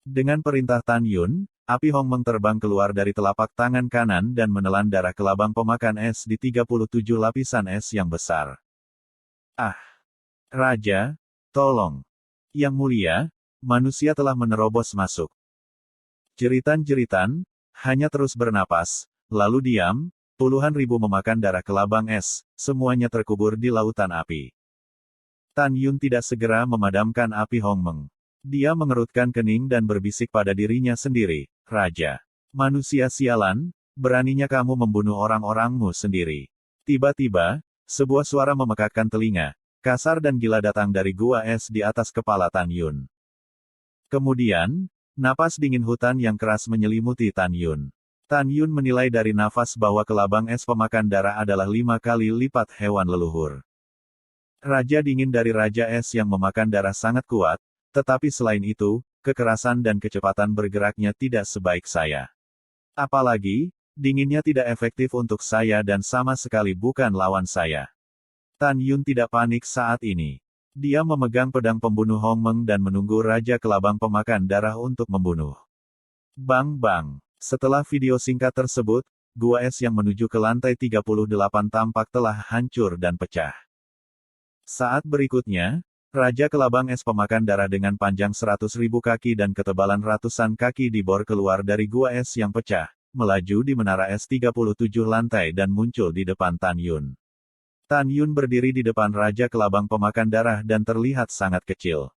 Dengan perintah Tan Yun, api Hongmeng terbang keluar dari telapak tangan kanan dan menelan darah kelabang pemakan es di 37 lapisan es yang besar. Ah! Raja, tolong. Yang mulia, manusia telah menerobos masuk. Jeritan-jeritan, hanya terus bernapas, lalu diam. Puluhan ribu memakan darah kelabang es, semuanya terkubur di lautan api. Tan Yun tidak segera memadamkan api Hongmeng. Dia mengerutkan kening dan berbisik pada dirinya sendiri, Raja. Manusia sialan, beraninya kamu membunuh orang-orangmu sendiri. Tiba-tiba, sebuah suara memekakkan telinga, kasar dan gila datang dari gua es di atas kepala Tan Yun. Kemudian, napas dingin hutan yang keras menyelimuti Tan Yun. Tan Yun menilai dari nafas bahwa kelabang es pemakan darah adalah 5 kali lipat hewan leluhur. Raja dingin dari Raja Es yang memakan darah sangat kuat, tetapi selain itu, kekerasan dan kecepatan bergeraknya tidak sebaik saya. Apalagi, dinginnya tidak efektif untuk saya dan sama sekali bukan lawan saya. Tan Yun tidak panik saat ini. Dia memegang pedang pembunuh Hongmeng dan menunggu Raja Kelabang Pemakan Darah untuk membunuh. Bang-bang. Setelah video singkat tersebut, gua es yang menuju ke lantai 38 tampak telah hancur dan pecah. Saat berikutnya, Raja Kelabang Es Pemakan Darah dengan panjang 100.000 kaki dan ketebalan ratusan kaki di bor keluar dari gua es yang pecah, melaju di menara es 37 lantai dan muncul di depan Tan Yun. Tan Yun berdiri di depan Raja Kelabang Pemakan Darah dan terlihat sangat kecil.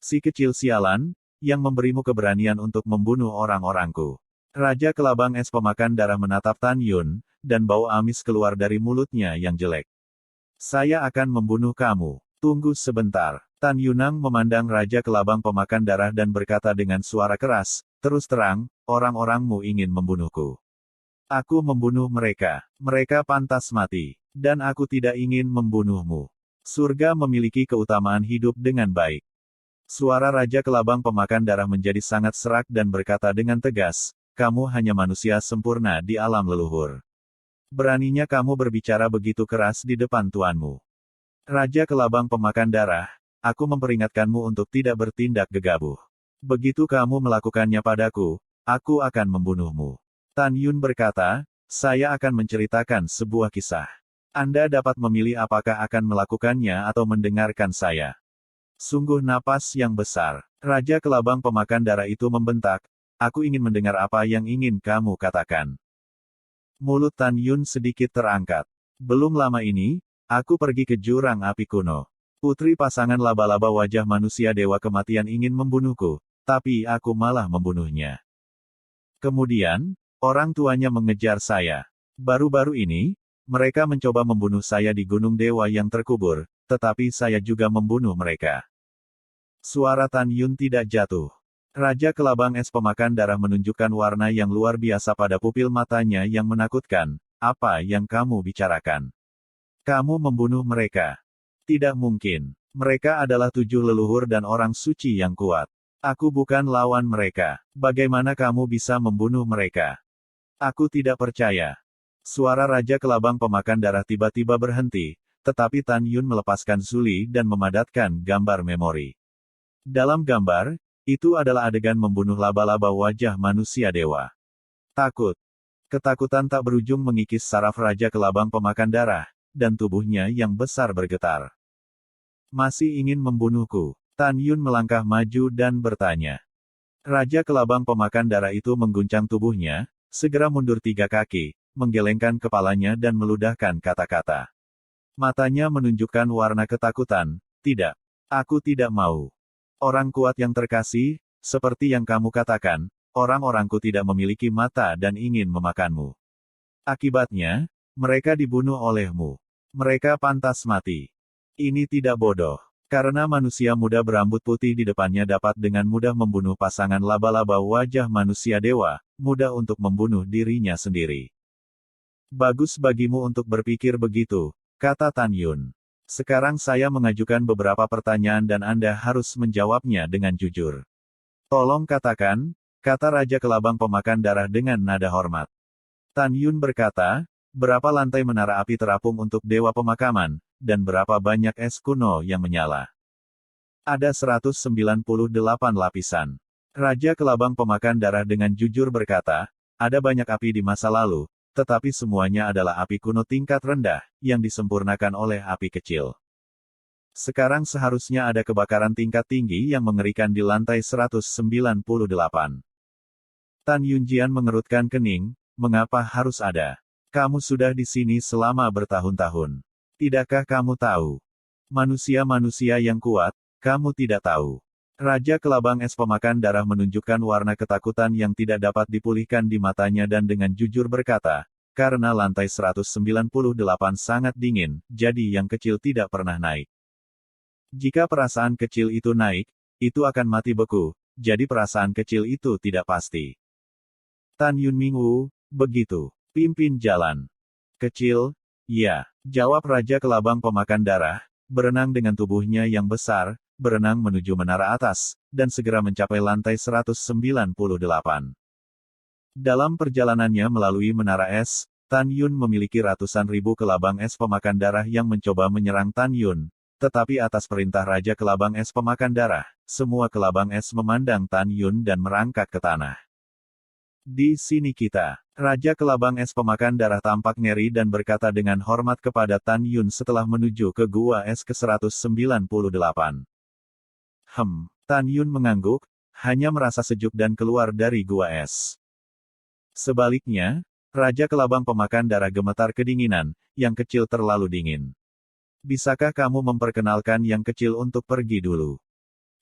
Si kecil sialan, yang memberimu keberanian untuk membunuh orang-orangku. Raja Kelabang Es Pemakan Darah menatap Tan Yun, dan bau amis keluar dari mulutnya yang jelek. Saya akan membunuh kamu. Tunggu sebentar. Tan Yunang memandang Raja Kelabang Pemakan Darah dan berkata dengan suara keras, terus terang, orang-orangmu ingin membunuhku. Aku membunuh mereka. Mereka pantas mati. Dan aku tidak ingin membunuhmu. Surga memiliki keutamaan hidup dengan baik. Suara Raja Kelabang Pemakan Darah menjadi sangat serak dan berkata dengan tegas, kamu hanya manusia sempurna di alam leluhur. Beraninya kamu berbicara begitu keras di depan tuanmu. Raja Kelabang Pemakan Darah, aku memperingatkanmu untuk tidak bertindak gegabah. Begitu kamu melakukannya padaku, aku akan membunuhmu. Tan Yun berkata, saya akan menceritakan sebuah kisah. Anda dapat memilih apakah akan melakukannya atau mendengarkan saya. Sungguh napas yang besar. Raja Kelabang Pemakan Darah itu membentak, aku ingin mendengar apa yang ingin kamu katakan. Mulut Tan Yun sedikit terangkat. Belum lama ini, aku pergi ke jurang api kuno. Putri pasangan laba-laba wajah manusia dewa kematian ingin membunuhku, tapi aku malah membunuhnya. Kemudian, orang tuanya mengejar saya. Baru-baru ini, Mereka mencoba membunuh saya di Gunung Dewa yang terkubur, tetapi saya juga membunuh mereka. Suara Tan Yun tidak jatuh. Raja Kelabang Es Pemakan Darah menunjukkan warna yang luar biasa pada pupil matanya yang menakutkan. Apa yang kamu bicarakan? Kamu membunuh mereka. Tidak mungkin. Mereka adalah 7 leluhur dan orang suci yang kuat. Aku bukan lawan mereka. Bagaimana kamu bisa membunuh mereka? Aku tidak percaya. Suara Raja Kelabang Pemakan Darah tiba-tiba berhenti, tetapi Tan Yun melepaskan Zuli dan memadatkan gambar memori. Dalam gambar, itu adalah adegan membunuh laba-laba wajah manusia dewa. Takut. Ketakutan tak berujung mengikis saraf Raja Kelabang Pemakan Darah, dan tubuhnya yang besar bergetar. Masih ingin membunuhku? Tan Yun melangkah maju dan bertanya. Raja Kelabang Pemakan Darah itu mengguncang tubuhnya, segera mundur 3 kaki, menggelengkan kepalanya dan meludahkan kata-kata. Matanya menunjukkan warna ketakutan. Tidak. Aku tidak mau. Orang kuat yang terkasih, seperti yang kamu katakan, orang-orangku tidak memiliki mata dan ingin memakanmu. Akibatnya, mereka dibunuh olehmu. Mereka pantas mati. Ini tidak bodoh. Karena manusia muda berambut putih di depannya dapat dengan mudah membunuh pasangan laba-laba wajah manusia dewa, mudah untuk membunuh dirinya sendiri. Bagus bagimu untuk berpikir begitu, kata Tan Yun. Sekarang saya mengajukan beberapa pertanyaan dan Anda harus menjawabnya dengan jujur. Tolong katakan, kata Raja Kelabang Pemakan Darah dengan nada hormat. Tan Yun berkata, berapa lantai menara api terapung untuk Dewa Pemakaman, dan berapa banyak es kuno yang menyala? Ada 198 lapisan. Raja Kelabang Pemakan Darah dengan jujur berkata, ada banyak api di masa lalu, tetapi semuanya adalah api kuno tingkat rendah, yang disempurnakan oleh api kecil. Sekarang seharusnya ada kebakaran tingkat tinggi yang mengerikan di lantai 198. Tan Yunjian mengerutkan kening, mengapa harus ada? Kamu sudah di sini selama bertahun-tahun. Tidakkah kamu tahu? Manusia-manusia yang kuat, kamu tidak tahu. Raja Kelabang Es Pemakan Darah menunjukkan warna ketakutan yang tidak dapat dipulihkan di matanya dan dengan jujur berkata, karena lantai 198 sangat dingin, jadi yang kecil tidak pernah naik. Jika perasaan kecil itu naik, itu akan mati beku, jadi perasaan kecil itu tidak pasti. Tan Yun Mingwu, begitu. Pimpin jalan. Kecil? Ya, jawab Raja Kelabang Pemakan Darah, berenang dengan tubuhnya yang besar, berenang menuju menara atas, dan segera mencapai lantai 198. Dalam perjalanannya melalui menara es, Tan Yun memiliki ratusan ribu kelabang es pemakan darah yang mencoba menyerang Tan Yun. Tetapi atas perintah Raja Kelabang Es Pemakan Darah, semua kelabang es memandang Tan Yun dan merangkak ke tanah. Di sini kita. Raja Kelabang Es Pemakan Darah tampak ngeri dan berkata dengan hormat kepada Tan Yun setelah menuju ke gua es ke-198. Tan Yun mengangguk, hanya merasa sejuk dan keluar dari gua es. Sebaliknya, Raja Kelabang Pemakan Darah gemetar kedinginan, yang kecil terlalu dingin. Bisakah kamu memperkenalkan yang kecil untuk pergi dulu?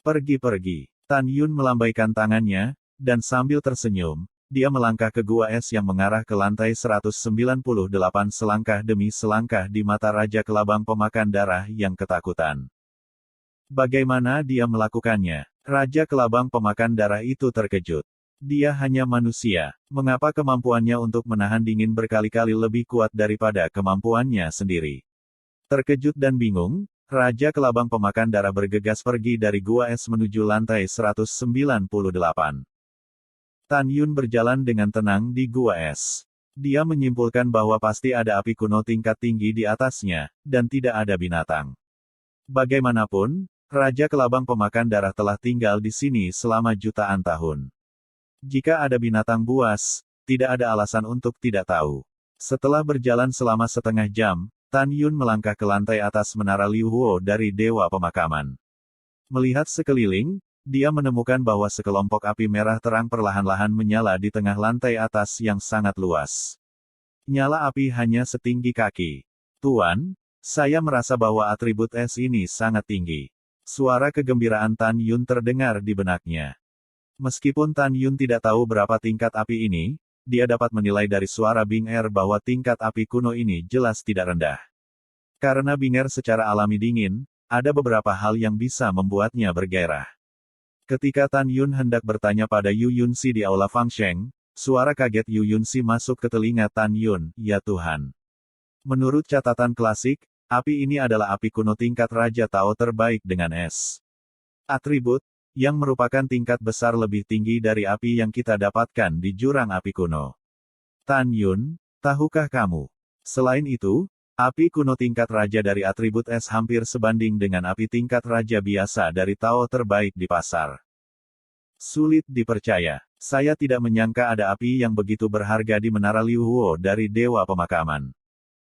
Pergi-pergi. Tan Yun melambaikan tangannya, dan sambil tersenyum, dia melangkah ke gua es yang mengarah ke lantai 198 selangkah demi selangkah di mata Raja Kelabang Pemakan Darah yang ketakutan. Bagaimana dia melakukannya? Raja Kelabang Pemakan Darah itu terkejut. Dia hanya manusia, mengapa kemampuannya untuk menahan dingin berkali-kali lebih kuat daripada kemampuannya sendiri? Terkejut dan bingung, Raja Kelabang Pemakan Darah bergegas pergi dari gua es menuju lantai 198. Tan Yun berjalan dengan tenang di gua es. Dia menyimpulkan bahwa pasti ada api kuno tingkat tinggi di atasnya, dan tidak ada binatang. Bagaimanapun, Raja Kelabang Pemakan Darah telah tinggal di sini selama jutaan tahun. Jika ada binatang buas, tidak ada alasan untuk tidak tahu. Setelah berjalan selama setengah jam, Tan Yun melangkah ke lantai atas menara Liu Huo dari Dewa Pemakaman. Melihat sekeliling, dia menemukan bahwa sekelompok api merah terang perlahan-lahan menyala di tengah lantai atas yang sangat luas. Nyala api hanya setinggi kaki. Tuan, saya merasa bahwa atribut es ini sangat tinggi. Suara kegembiraan Tan Yun terdengar di benaknya. Meskipun Tan Yun tidak tahu berapa tingkat api ini, dia dapat menilai dari suara Bing Er bahwa tingkat api kuno ini jelas tidak rendah. Karena Bing Er secara alami dingin, ada beberapa hal yang bisa membuatnya bergairah. Ketika Tan Yun hendak bertanya pada Yu Yunxi di Aula Fangsheng, suara kaget Yu Yunxi masuk ke telinga Tan Yun, "Ya Tuhan." Menurut catatan klasik, api ini adalah api kuno tingkat Raja Tao terbaik dengan S. Atribut, yang merupakan tingkat besar lebih tinggi dari api yang kita dapatkan di jurang api kuno. Tan Yun, tahukah kamu? Selain itu, api kuno tingkat Raja dari atribut S hampir sebanding dengan api tingkat Raja biasa dari Tao terbaik di pasar. Sulit dipercaya. Saya tidak menyangka ada api yang begitu berharga di Menara Liu Huo dari Dewa Pemakaman.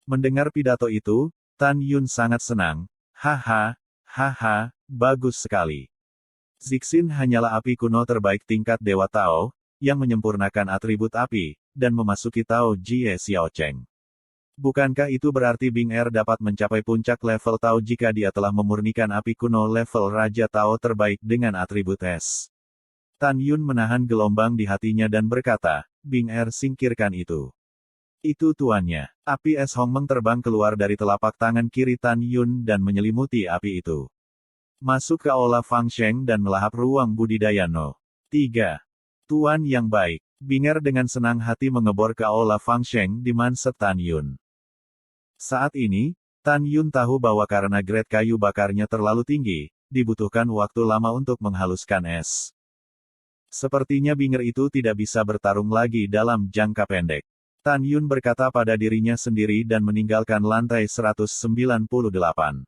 Mendengar pidato itu, Tan Yun sangat senang. Haha, haha, bagus sekali. Zixin hanyalah api kuno terbaik tingkat Dewa Tao, yang menyempurnakan atribut api, dan memasuki Tao Jie Xiaocheng. Bukankah itu berarti Bing Er dapat mencapai puncak level Tao jika dia telah memurnikan api kuno level Raja Tao terbaik dengan atribut S? Tan Yun menahan gelombang di hatinya dan berkata, "Bing Er, singkirkan itu." Itu tuannya. Api es Hongmeng terbang keluar dari telapak tangan kiri Tan Yun dan menyelimuti api itu. Masuk ke Aula Fangsheng dan melahap ruang budidaya No. 3. Tuan yang baik. Bing Er dengan senang hati mengebor ke Aula Fangsheng di manset Tan Yun. Saat ini, Tan Yun tahu bahwa karena grade kayu bakarnya terlalu tinggi, dibutuhkan waktu lama untuk menghaluskan es. Sepertinya Bing Er itu tidak bisa bertarung lagi dalam jangka pendek. Tan Yun berkata pada dirinya sendiri dan meninggalkan lantai 198.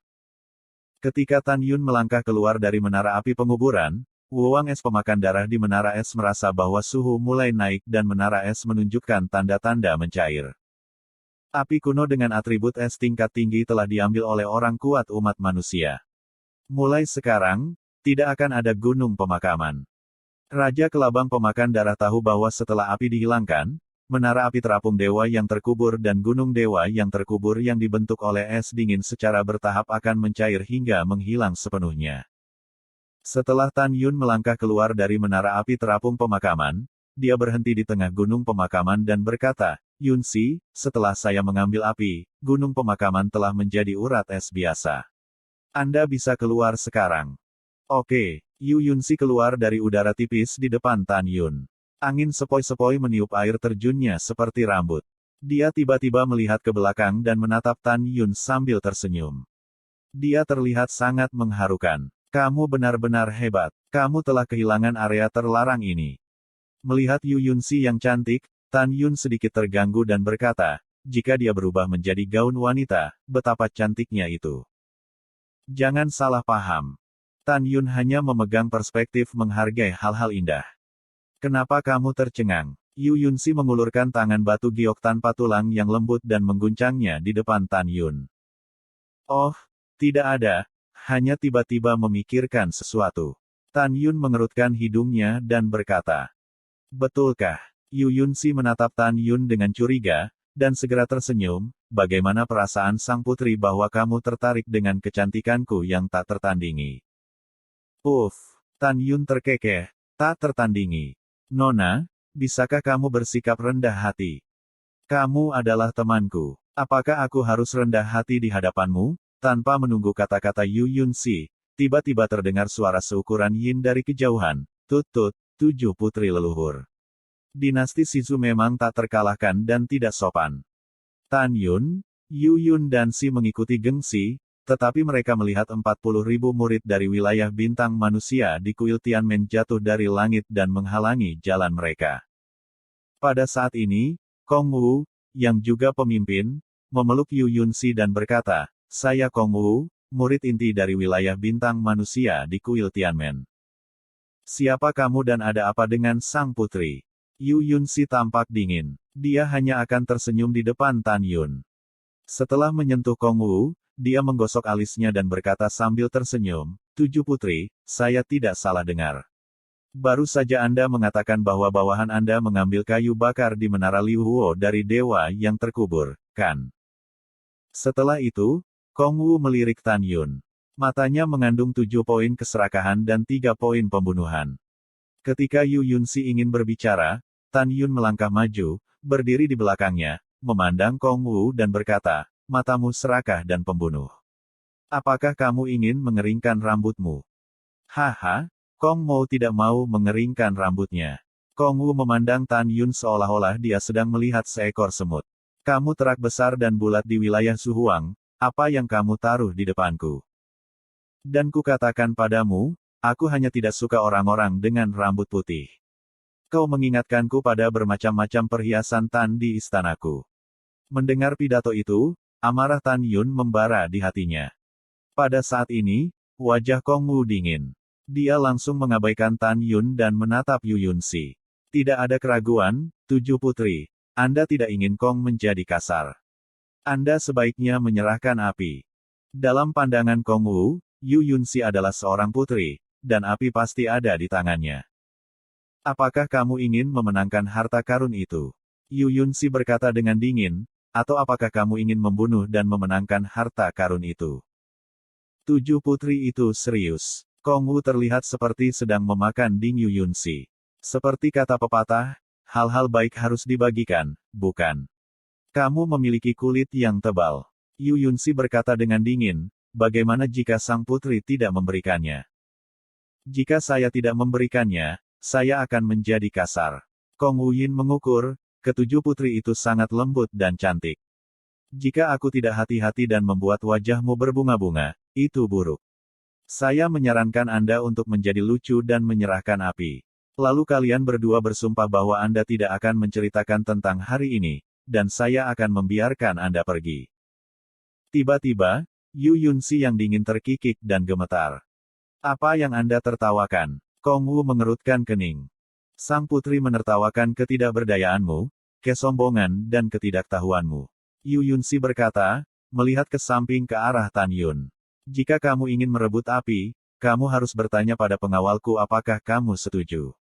Ketika Tan Yun melangkah keluar dari menara api penguburan, Wuwang es pemakan darah di menara es merasa bahwa suhu mulai naik dan menara es menunjukkan tanda-tanda mencair. Api kuno dengan atribut es tingkat tinggi telah diambil oleh orang kuat umat manusia. Mulai sekarang, tidak akan ada gunung pemakaman. Raja Kelabang pemakan darah tahu bahwa setelah api dihilangkan, menara api terapung dewa yang terkubur dan gunung dewa yang terkubur yang dibentuk oleh es dingin secara bertahap akan mencair hingga menghilang sepenuhnya. Setelah Tan Yun melangkah keluar dari menara api terapung pemakaman, dia berhenti di tengah gunung pemakaman dan berkata, "Yunxi, setelah saya mengambil api, gunung pemakaman telah menjadi urat es biasa. Anda bisa keluar sekarang." Oke, Yu Yunxi keluar dari udara tipis di depan Tan Yun. Angin sepoi-sepoi meniup air terjunnya seperti rambut. Dia tiba-tiba melihat ke belakang dan menatap Tan Yun sambil tersenyum. Dia terlihat sangat mengharukan. "Kamu benar-benar hebat. Kamu telah kehilangan area terlarang ini." Melihat Yu Yunxi yang cantik, Tan Yun sedikit terganggu dan berkata, "Jika dia berubah menjadi gaun wanita, betapa cantiknya itu." Jangan salah paham. Tan Yun hanya memegang perspektif menghargai hal-hal indah. "Kenapa kamu tercengang?" Yu Yunxi mengulurkan tangan batu giok tanpa tulang yang lembut dan mengguncangnya di depan Tan Yun. "Oh, tidak ada, hanya tiba-tiba memikirkan sesuatu." Tan Yun mengerutkan hidungnya dan berkata, "Betulkah?" Yu Yunxi menatap Tan Yun dengan curiga, dan segera tersenyum, "Bagaimana perasaan sang putri bahwa kamu tertarik dengan kecantikanku yang tak tertandingi?" Tan Yun terkekeh, "Tak tertandingi. Nona, bisakah kamu bersikap rendah hati? Kamu adalah temanku. Apakah aku harus rendah hati di hadapanmu?" Tanpa menunggu kata-kata Yu Yunxi, tiba-tiba terdengar suara seukuran yin dari kejauhan. "Tut-tut, 7 putri leluhur. Dinasti Shizu memang tak terkalahkan dan tidak sopan." Tan Yun, Yu Yun dan Si mengikuti gengsi, tetapi mereka melihat 40.000 murid dari wilayah bintang manusia di kuil Tianmen jatuh dari langit dan menghalangi jalan mereka. Pada saat ini, Kong Wu, yang juga pemimpin, memeluk Yu Yunxi dan berkata, "Saya Kong Wu, murid inti dari wilayah bintang manusia di kuil Tianmen. Siapa kamu dan ada apa dengan sang putri?" Yu Yunxi tampak dingin. Dia hanya akan tersenyum di depan Tan Yun. Setelah menyentuh Kong Wu, dia menggosok alisnya dan berkata sambil tersenyum, 7 putri, saya tidak salah dengar. Baru saja Anda mengatakan bahwa bawahan Anda mengambil kayu bakar di Menara Liu Huo dari dewa yang terkubur, kan?" Setelah itu, Kong Wu melirik Tan Yun. Matanya mengandung 7 poin keserakahan dan 3 poin pembunuhan. Ketika Yu Yunxi ingin berbicara, Tan Yun melangkah maju, berdiri di belakangnya, memandang Kong Wu dan berkata, matamu serakah dan pembunuh. Apakah kamu ingin mengeringkan rambutmu? Haha, Kong Mo tidak mau mengeringkan rambutnya. Kong Wu memandang Tan Yun seolah-olah dia sedang melihat seekor semut. Kamu terak besar dan bulat di wilayah Suhuang, apa yang kamu taruh di depanku? Dan kukatakan padamu, aku hanya tidak suka orang-orang dengan rambut putih. Kau mengingatkanku pada bermacam-macam perhiasan Tan di istanaku. Mendengar pidato itu, amarah Tan Yun membara di hatinya. Pada saat ini, wajah Kong Wu dingin. Dia langsung mengabaikan Tan Yun dan menatap Yu Yunxi. Tidak ada keraguan, Tujuh Putri. Anda tidak ingin Kong menjadi kasar. Anda sebaiknya menyerahkan api. Dalam pandangan Kong Wu, Yu Yunxi adalah seorang putri, dan api pasti ada di tangannya. Apakah kamu ingin memenangkan harta karun itu? Yu Yunxi berkata dengan dingin, atau apakah kamu ingin membunuh dan memenangkan harta karun itu? Tujuh putri itu serius. Kong Wu terlihat seperti sedang memakan Ding Yu Yunxi. Seperti kata pepatah, hal-hal baik harus dibagikan, bukan? Kamu memiliki kulit yang tebal. Yu Yunxi berkata dengan dingin, bagaimana jika sang putri tidak memberikannya? Jika saya tidak memberikannya, saya akan menjadi kasar. Kong Wu Yin mengukur, ketujuh putri itu sangat lembut dan cantik. Jika aku tidak hati-hati dan membuat wajahmu berbunga-bunga, itu buruk. Saya menyarankan Anda untuk menjadi lucu dan menyerahkan api. Lalu kalian berdua bersumpah bahwa Anda tidak akan menceritakan tentang hari ini, dan saya akan membiarkan Anda pergi. Tiba-tiba, Yu Yunxi yang dingin terkikik dan gemetar. Apa yang Anda tertawakan? Kong Wu mengerutkan kening. Sang putri menertawakan ketidakberdayaanmu, kesombongan dan ketidaktahuanmu. Yu Yunxi berkata, melihat ke samping ke arah Tan Yun. Jika kamu ingin merebut api, kamu harus bertanya pada pengawalku apakah kamu setuju.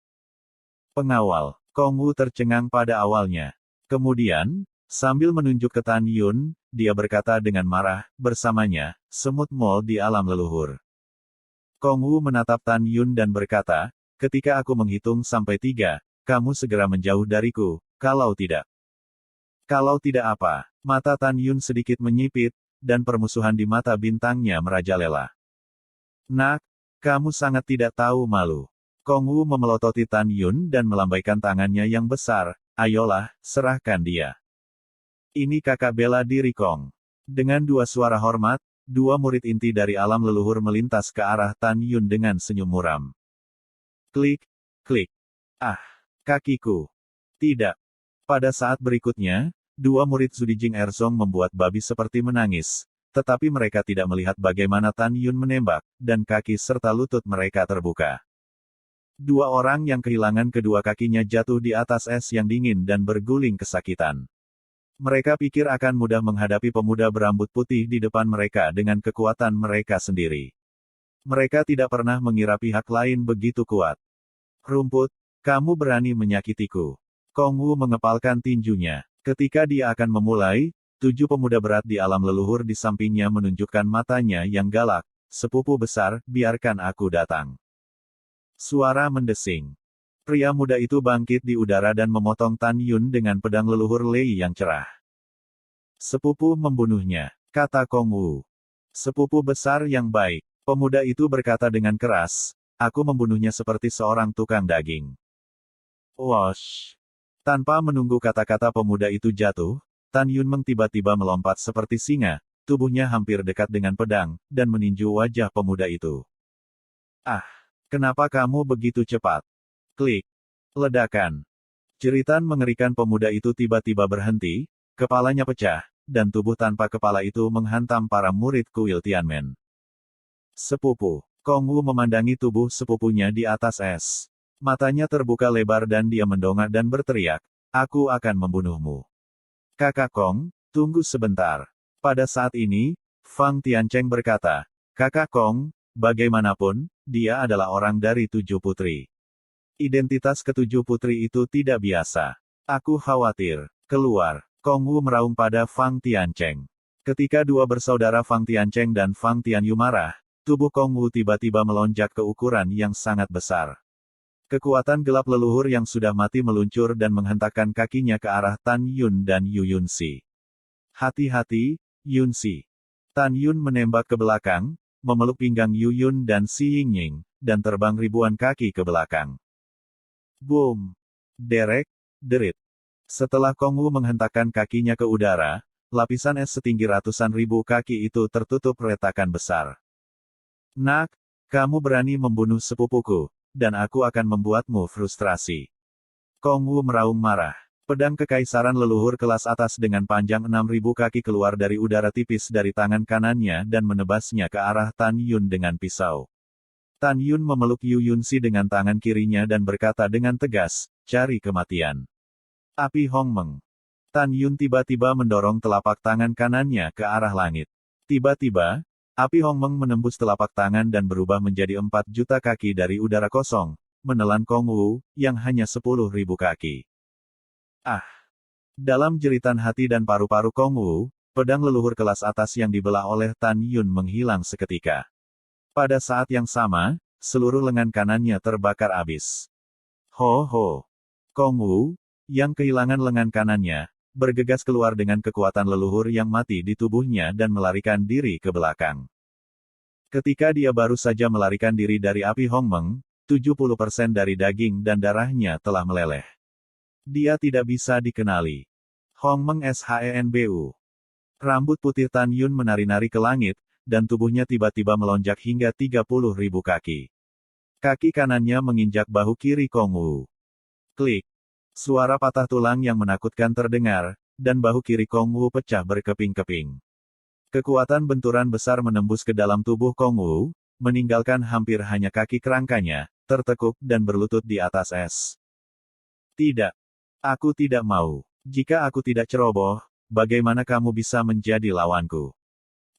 Pengawal. Kong Wu tercengang pada awalnya. Kemudian, sambil menunjuk ke Tan Yun, dia berkata dengan marah, bersamanya, semut mol di alam leluhur. Kong Wu menatap Tan Yun dan berkata, ketika aku menghitung sampai 3, kamu segera menjauh dariku, kalau tidak. Kalau tidak apa? Mata Tan Yun sedikit menyipit, dan permusuhan di mata bintangnya merajalela. Nak, kamu sangat tidak tahu malu. Kong Wu memelototi Tan Yun dan melambaikan tangannya yang besar, ayolah, serahkan dia. Ini kakak bela diri Kong. Dengan dua suara hormat, dua murid inti dari alam leluhur melintas ke arah Tan Yun dengan senyum muram. Klik, klik. Ah, kakiku. Tidak. Pada saat berikutnya, dua murid Zudijing Erzong membuat babi seperti menangis, tetapi mereka tidak melihat bagaimana Tan Yun menembak, dan kaki serta lutut mereka terbuka. Dua orang yang kehilangan kedua kakinya jatuh di atas es yang dingin dan berguling kesakitan. Mereka pikir akan mudah menghadapi pemuda berambut putih di depan mereka dengan kekuatan mereka sendiri. Mereka tidak pernah mengira pihak lain begitu kuat. Rumput, kamu berani menyakitiku. Kong Wu mengepalkan tinjunya. Ketika dia akan memulai, 7 pemuda berat di alam leluhur di sampingnya menunjukkan matanya yang galak. Sepupu besar, biarkan aku datang. Suara mendesing. Pria muda itu bangkit di udara dan memotong Tan Yun dengan pedang leluhur Lei yang cerah. Sepupu membunuhnya, kata Kong Wu. Sepupu besar yang baik. Pemuda itu berkata dengan keras, aku membunuhnya seperti seorang tukang daging. Wosh. Tanpa menunggu kata-kata pemuda itu jatuh, Tan Yun Meng tiba-tiba melompat seperti singa, tubuhnya hampir dekat dengan pedang, dan meninju wajah pemuda itu. Ah! Kenapa kamu begitu cepat? Klik. Ledakan. Jeritan mengerikan pemuda itu tiba-tiba berhenti, kepalanya pecah, dan tubuh tanpa kepala itu menghantam para murid kuil Tianmen. Sepupu. Kong Wu memandangi tubuh sepupunya di atas es. Matanya terbuka lebar dan dia mendongak dan berteriak, aku akan membunuhmu. Kakak Kong, tunggu sebentar. Pada saat ini, Fang Tiancheng berkata, Kakak Kong, bagaimanapun, dia adalah orang dari 7 putri. Identitas ketujuh putri itu tidak biasa. Aku khawatir. Keluar. Kong Wu meraung pada Fang Tiancheng. Ketika dua bersaudara Fang Tiancheng dan Fang Tianyu marah, tubuh Kong Wu tiba-tiba melonjak ke ukuran yang sangat besar. Kekuatan gelap leluhur yang sudah mati meluncur dan menghentakkan kakinya ke arah Tan Yun dan Yu Yunxi. Hati-hati, Yunxi. Tan Yun menembak ke belakang, memeluk pinggang Yu Yun dan Si Yingying, dan terbang ribuan kaki ke belakang. Boom! Derek, derit. Setelah Kong Wu menghentakkan kakinya ke udara, lapisan es setinggi ratusan ribu kaki itu tertutup retakan besar. Nak, kamu berani membunuh sepupuku, dan aku akan membuatmu frustrasi. Kong Wu meraung marah. Pedang kekaisaran leluhur kelas atas dengan panjang 6.000 kaki keluar dari udara tipis dari tangan kanannya dan menebasnya ke arah Tan Yun dengan pisau. Tan Yun memeluk Yu Yunxi dengan tangan kirinya dan berkata dengan tegas, "Cari kematian." Api Hongmeng. Tan Yun tiba-tiba mendorong telapak tangan kanannya ke arah langit. Tiba-tiba, api Hongmeng menembus telapak tangan dan berubah menjadi 4 juta kaki dari udara kosong, menelan Kong Wu, yang hanya 10.000 kaki. Ah! Dalam jeritan hati dan paru-paru Kong Wu, pedang leluhur kelas atas yang dibelah oleh Tan Yun menghilang seketika. Pada saat yang sama, seluruh lengan kanannya terbakar abis. Ho ho! Kong Wu, yang kehilangan lengan kanannya, bergegas keluar dengan kekuatan leluhur yang mati di tubuhnya dan melarikan diri ke belakang. Ketika dia baru saja melarikan diri dari api Hongmeng, 70% dari daging dan darahnya telah meleleh. Dia tidak bisa dikenali. Hongmeng Shenbu. Rambut putih Tan Yun menari-nari ke langit, dan tubuhnya tiba-tiba melonjak hingga 30.000 kaki. Kaki kanannya menginjak bahu kiri Kong Wu. Klik. Suara patah tulang yang menakutkan terdengar, dan bahu kiri Kong Wu pecah berkeping-keping. Kekuatan benturan besar menembus ke dalam tubuh Kong Wu, meninggalkan hampir hanya kaki kerangkanya, tertekuk dan berlutut di atas es. Tidak. Aku tidak mau. Jika aku tidak ceroboh, bagaimana kamu bisa menjadi lawanku?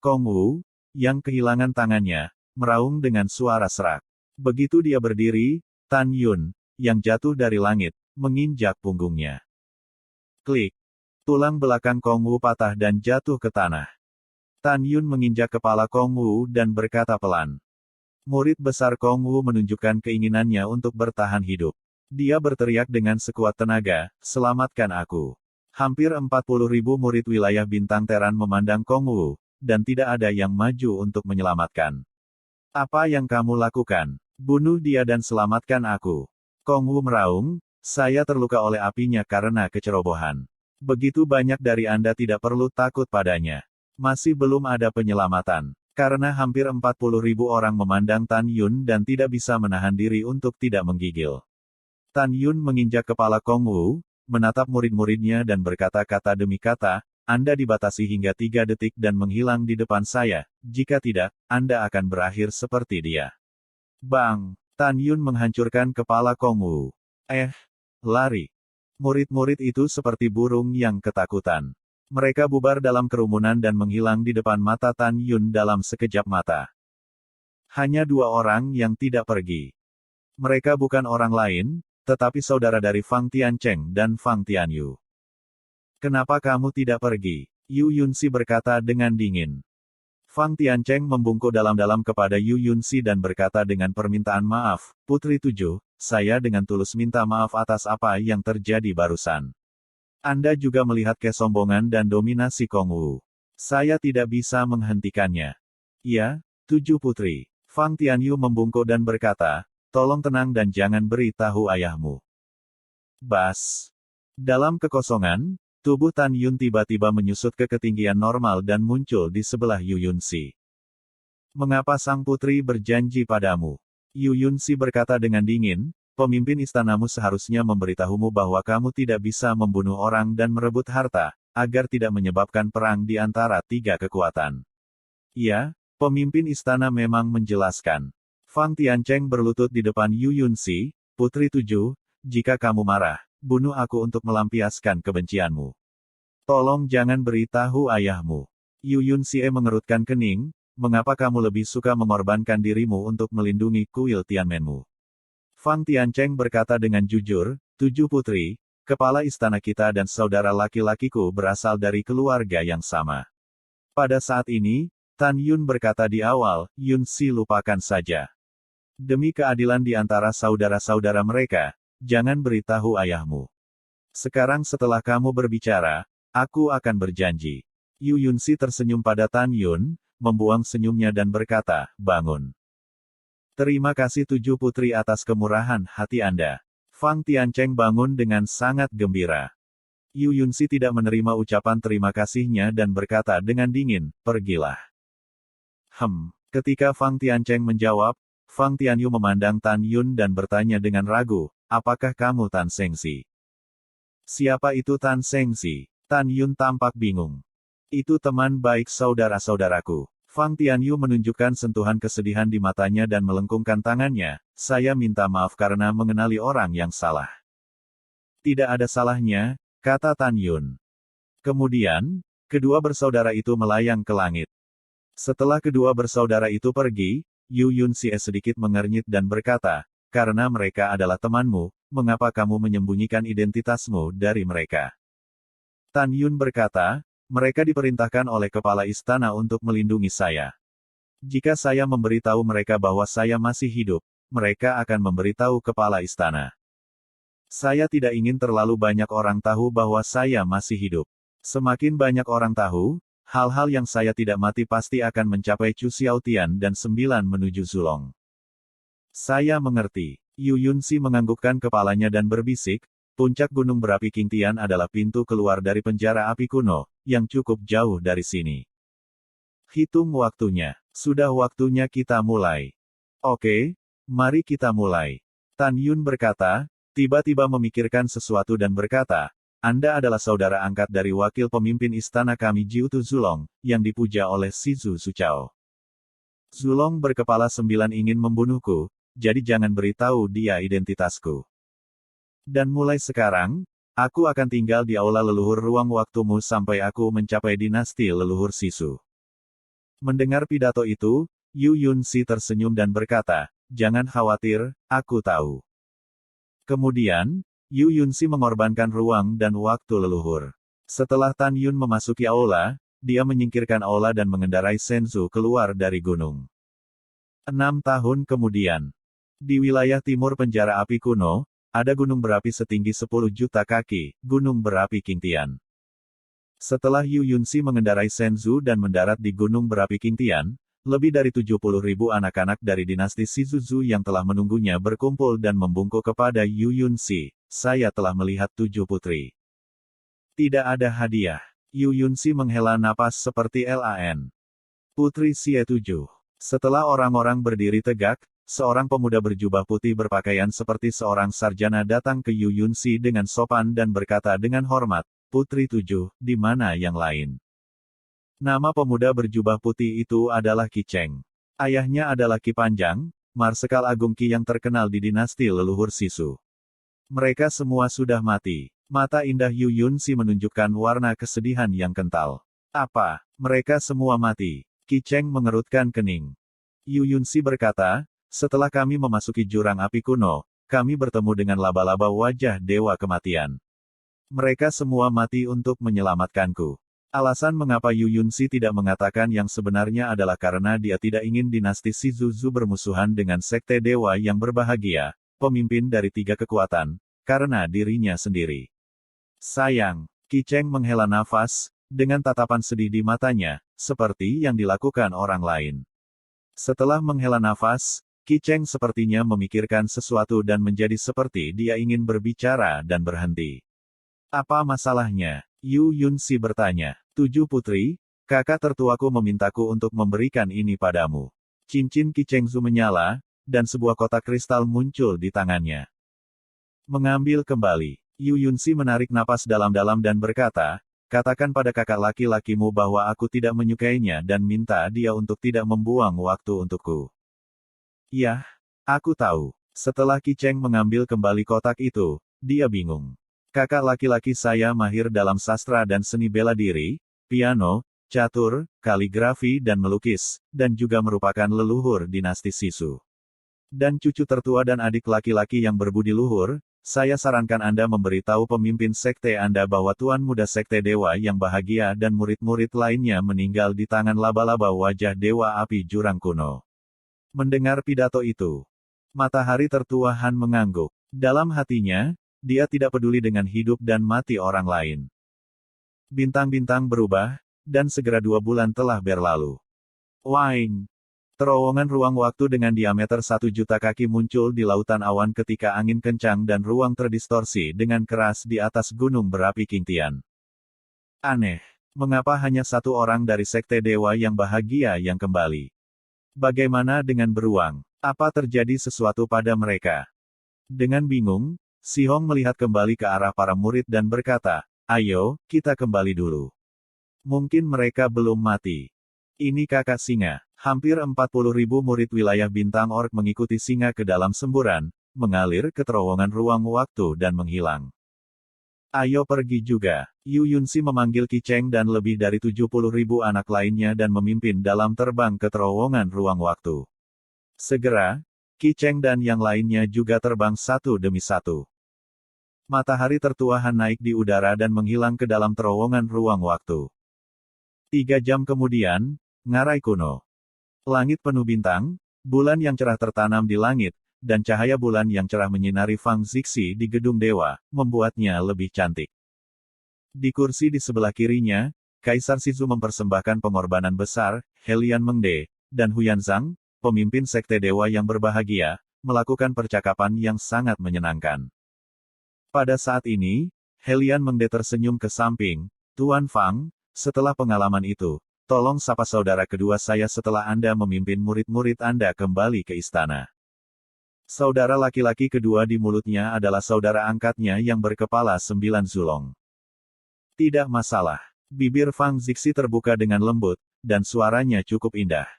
Kong Wu, yang kehilangan tangannya, meraung dengan suara serak. Begitu dia berdiri, Tan Yun, yang jatuh dari langit, menginjak punggungnya. Klik. Tulang belakang Kong Wu patah dan jatuh ke tanah. Tan Yun menginjak kepala Kong Wu dan berkata pelan. Murid besar Kong Wu menunjukkan keinginannya untuk bertahan hidup. Dia berteriak dengan sekuat tenaga, "Selamatkan aku." Hampir 40.000 murid wilayah bintang Teran memandang Kong Wu, dan tidak ada yang maju untuk menyelamatkan. "Apa yang kamu lakukan? Bunuh dia dan selamatkan aku." Kong Wu meraung, "Saya terluka oleh apinya karena kecerobohan. Begitu banyak dari Anda tidak perlu takut padanya. Masih belum ada penyelamatan." Karena hampir 40.000 orang memandang Tan Yun dan tidak bisa menahan diri untuk tidak menggigil. Tan Yun menginjak kepala Kong Wu, menatap murid-muridnya dan berkata-kata demi kata, "Anda dibatasi hingga 3 detik dan menghilang di depan saya, jika tidak, Anda akan berakhir seperti dia." Bang! Tan Yun menghancurkan kepala Kong Wu. Lari. Murid-murid itu seperti burung yang ketakutan. Mereka bubar dalam kerumunan dan menghilang di depan mata Tan Yun dalam sekejap mata. Hanya 2 orang yang tidak pergi. Mereka bukan orang lain, tetapi saudara dari Fang Tiancheng dan Fang Tianyu. "Kenapa kamu tidak pergi?" Yu Yunxi berkata dengan dingin. Fang Tiancheng membungkuk dalam-dalam kepada Yu Yunxi dan berkata dengan permintaan maaf, "Putri 7, saya dengan tulus minta maaf atas apa yang terjadi barusan. Anda juga melihat kesombongan dan dominasi Kong Wu. Saya tidak bisa menghentikannya." "Ya, 7 putri." Fang Tianyu membungkuk dan berkata, "Tolong tenang dan jangan beritahu ayahmu." Bas. Dalam kekosongan, tubuh Tan Yun tiba-tiba menyusut ke ketinggian normal dan muncul di sebelah Yu Yunxi. "Mengapa sang putri berjanji padamu?" Yu Yunxi berkata dengan dingin, "Pemimpin istanamu seharusnya memberitahumu bahwa kamu tidak bisa membunuh orang dan merebut harta, agar tidak menyebabkan perang di antara 3 kekuatan." "Ya, pemimpin istana memang menjelaskan." Fang Tiancheng berlutut di depan Yu Yunxi, "Putri 7, jika kamu marah, bunuh aku untuk melampiaskan kebencianmu. Tolong jangan beritahu ayahmu." Yu Yunxi mengerutkan kening, "Mengapa kamu lebih suka mengorbankan dirimu untuk melindungi kuil Tianmenmu?" Fang Tiancheng berkata dengan jujur, "7 putri, kepala istana kita dan saudara laki-lakiku berasal dari keluarga yang sama." Pada saat ini, Tan Yun berkata di awal, "Yunxi lupakan saja. Demi keadilan di antara saudara-saudara mereka, jangan beritahu ayahmu. Sekarang setelah kamu berbicara, aku akan berjanji. Yu Yunxi tersenyum pada Tan Yun, membuang senyumnya dan berkata, bangun. Terima kasih 7 putri atas kemurahan hati Anda. Fang Tiancheng bangun dengan sangat gembira. Yu Yunxi tidak menerima ucapan terima kasihnya dan berkata dengan dingin, pergilah. Ketika Fang Tiancheng menjawab, Fang Tianyu memandang Tan Yun dan bertanya dengan ragu, apakah kamu Tan Shengxi? Siapa itu Tan Shengxi? Tan Yun tampak bingung. Itu teman baik saudara-saudaraku. Fang Tianyu menunjukkan sentuhan kesedihan di matanya dan melengkungkan tangannya, saya minta maaf karena mengenali orang yang salah. Tidak ada salahnya, kata Tan Yun. Kemudian, kedua bersaudara itu melayang ke langit. Setelah kedua bersaudara itu pergi, Yu Yunxi sedikit mengernyit dan berkata, karena mereka adalah temanmu, mengapa kamu menyembunyikan identitasmu dari mereka? Tan Yun berkata, mereka diperintahkan oleh kepala istana untuk melindungi saya. Jika saya memberitahu mereka bahwa saya masih hidup, mereka akan memberitahu kepala istana. Saya tidak ingin terlalu banyak orang tahu bahwa saya masih hidup. Semakin banyak orang tahu, hal-hal yang saya tidak mati pasti akan mencapai Chu Xiaotian dan 9 menuju Zulong. Saya mengerti. Yu Yunxi menganggukkan kepalanya dan berbisik, puncak gunung berapi Qingtian adalah pintu keluar dari penjara api kuno, yang cukup jauh dari sini. Hitung waktunya. Sudah waktunya kita mulai. Oke, mari kita mulai. Tan Yun berkata, tiba-tiba memikirkan sesuatu dan berkata, Anda adalah saudara angkat dari wakil pemimpin istana kami Jiutu Zulong, yang dipuja oleh Shizu Suchao. Zulong berkepala 9 ingin membunuhku, jadi jangan beritahu dia identitasku. Dan mulai sekarang, aku akan tinggal di aula leluhur ruang waktumu sampai aku mencapai dinasti leluhur Sisu. Mendengar pidato itu, Yu Yunxi tersenyum dan berkata, jangan khawatir, aku tahu. Kemudian, Yu Yunxi mengorbankan ruang dan waktu leluhur. Setelah Tan Yun memasuki aula, dia menyingkirkan aula dan mengendarai Senzu keluar dari gunung. 6 tahun kemudian, di wilayah timur penjara api kuno, ada gunung berapi setinggi 10 juta kaki, gunung berapi Qingtian. Setelah Yu Yunxi mengendarai Senzu dan mendarat di gunung berapi Qingtian, lebih dari 70.000 anak-anak dari dinasti Shizuzu yang telah menunggunya berkumpul dan membungkuk kepada Yu Yunxi. Saya telah melihat 7 putri. Tidak ada hadiah. Yu Yunxi menghela napas seperti LAN. Putri Xie 7. Setelah orang-orang berdiri tegak, seorang pemuda berjubah putih berpakaian seperti seorang sarjana datang ke Yu Yunxi dengan sopan dan berkata dengan hormat, Putri 7, di mana yang lain? Nama pemuda berjubah putih itu adalah Qi Cheng. Ayahnya adalah Qi Panjang, Marsekal Agung Qi yang terkenal di dinasti leluhur Sisu. Mereka semua sudah mati. Mata indah Yu Yunxi menunjukkan warna kesedihan yang kental. Apa? Mereka semua mati. Qi Cheng mengerutkan kening. Yu Yunxi berkata, setelah kami memasuki jurang api kuno, kami bertemu dengan laba-laba wajah dewa kematian. Mereka semua mati untuk menyelamatkanku. Alasan mengapa Yu Yunxi tidak mengatakan yang sebenarnya adalah karena dia tidak ingin dinasti Shizuzu bermusuhan dengan sekte dewa yang berbahagia, pemimpin dari 3 kekuatan, karena dirinya sendiri. Sayang, Qi Cheng menghela nafas, dengan tatapan sedih di matanya, seperti yang dilakukan orang lain. Setelah menghela nafas, Qi Cheng sepertinya memikirkan sesuatu dan menjadi seperti dia ingin berbicara dan berhenti. Apa masalahnya? Yu Yunxi bertanya. 7 putri, kakak tertuaku memintaku untuk memberikan ini padamu. Cincin Qi Chengzu menyala, dan sebuah kotak kristal muncul di tangannya. Mengambil kembali. Yu Yunxi menarik napas dalam-dalam dan berkata, katakan pada kakak laki-lakimu bahwa aku tidak menyukainya dan minta dia untuk tidak membuang waktu untukku. Yah, aku tahu. Setelah Qi Cheng mengambil kembali kotak itu, dia bingung. Kakak laki-laki saya mahir dalam sastra dan seni bela diri, piano, catur, kaligrafi dan melukis, dan juga merupakan leluhur dinasti Sisu. Dan cucu tertua dan adik laki-laki yang berbudi luhur, saya sarankan Anda memberitahu pemimpin sekte Anda bahwa Tuan Muda Sekte Dewa yang bahagia dan murid-murid lainnya meninggal di tangan laba-laba wajah Dewa Api Jurang Kuno. Mendengar pidato itu, Matahari tertua Han mengangguk. Dalam hatinya, dia tidak peduli dengan hidup dan mati orang lain. Bintang-bintang berubah, dan segera 2 bulan telah berlalu. Waing! Terowongan ruang waktu dengan diameter 1 juta kaki muncul di lautan awan ketika angin kencang dan ruang terdistorsi dengan keras di atas gunung berapi Qingtian. Aneh. Mengapa hanya satu orang dari Sekte Dewa yang bahagia yang kembali? Bagaimana dengan beruang? Apa terjadi sesuatu pada mereka? Dengan bingung, Si Hong melihat kembali ke arah para murid dan berkata, "Ayo, kita kembali dulu. Mungkin mereka belum mati." Ini kakak singa. Hampir 40.000 murid wilayah bintang orc mengikuti singa ke dalam semburan, mengalir ke terowongan ruang waktu dan menghilang. Ayo pergi juga. Yu Yunxi memanggil Qi Cheng dan lebih dari 70.000 anak lainnya dan memimpin dalam terbang ke terowongan ruang waktu. Segera, Qi Cheng dan yang lainnya juga terbang satu demi satu. Matahari tertua Han naik di udara dan menghilang ke dalam terowongan ruang waktu. 3 jam kemudian, ngarai kuno. Langit penuh bintang, bulan yang cerah tertanam di langit, dan cahaya bulan yang cerah menyinari Fang Zixi di gedung dewa, membuatnya lebih cantik. Di kursi di sebelah kirinya, Kaisar Shizu mempersembahkan pengorbanan besar, Helian Mengde, dan Huyan Zhang, pemimpin sekte dewa yang berbahagia, melakukan percakapan yang sangat menyenangkan. Pada saat ini, Helian Mengde tersenyum ke samping, "Tuan Fang, setelah pengalaman itu, tolong sapa saudara kedua saya setelah Anda memimpin murid-murid Anda kembali ke istana." Saudara laki-laki kedua di mulutnya adalah saudara angkatnya yang berkepala 9 zulong. Tidak masalah. Bibir Fang Zixi terbuka dengan lembut, dan suaranya cukup indah.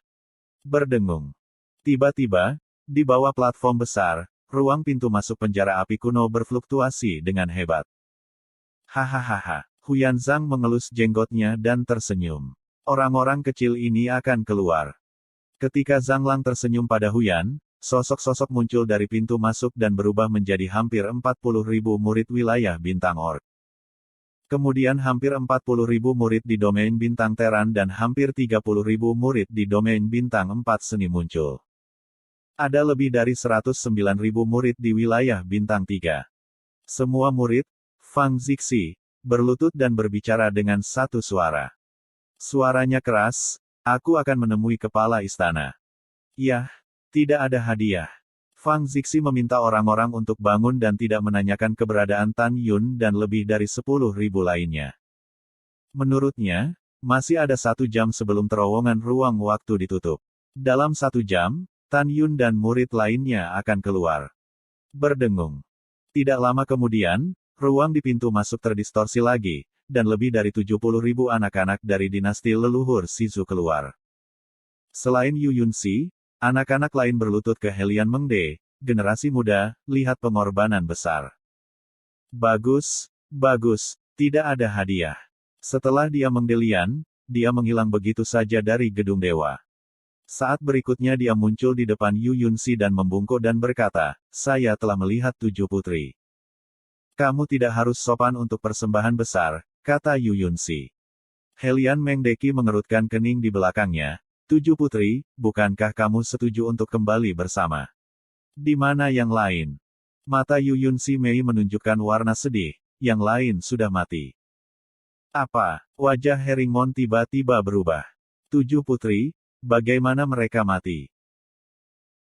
Berdengung. Tiba-tiba, di bawah platform besar, ruang pintu masuk penjara api kuno berfluktuasi dengan hebat. Hahaha. Huyan Zhang mengelus jenggotnya dan tersenyum. Orang-orang kecil ini akan keluar. Ketika Zhang Lang tersenyum pada Huyan, sosok-sosok muncul dari pintu masuk dan berubah menjadi hampir 40.000 murid wilayah bintang orc. Kemudian hampir 40.000 murid di domain bintang Teran dan hampir 30.000 murid di domain bintang 4 seni muncul. Ada lebih dari 109.000 murid di wilayah bintang 3. Semua murid, Fang Zixi, berlutut dan berbicara dengan satu suara. Suaranya keras, "Aku akan menemui kepala istana." Yah, tidak ada hadiah. Fang Zixi meminta orang-orang untuk bangun dan tidak menanyakan keberadaan Tan Yun dan lebih dari 10.000 lainnya. Menurutnya, masih ada 1 jam sebelum terowongan ruang waktu ditutup. Dalam 1 jam, Tan Yun dan murid lainnya akan keluar. Berdengung. Tidak lama kemudian, ruang di pintu masuk terdistorsi lagi, dan lebih dari 70.000 anak-anak dari dinasti leluhur Shizu keluar. Selain Yu Yunxi, anak-anak lain berlutut ke Helian Mengde, "Generasi muda, lihat pengorbanan besar." Bagus, bagus, tidak ada hadiah. Setelah dia menggelian, dia menghilang begitu saja dari gedung dewa. Saat berikutnya dia muncul di depan Yu Yunxi dan membungkuk dan berkata, "Saya telah melihat 7 putri." "Kamu tidak harus sopan untuk persembahan besar," kata Yu Yunxi. Helian Mengdeki mengerutkan kening di belakangnya. "7 putri, bukankah kamu setuju untuk kembali bersama? Di mana yang lain?" Mata Yu Yunxi Mei menunjukkan warna sedih, "Yang lain sudah mati." "Apa?" Wajah Herringmon tiba-tiba berubah. "7 putri, bagaimana mereka mati?"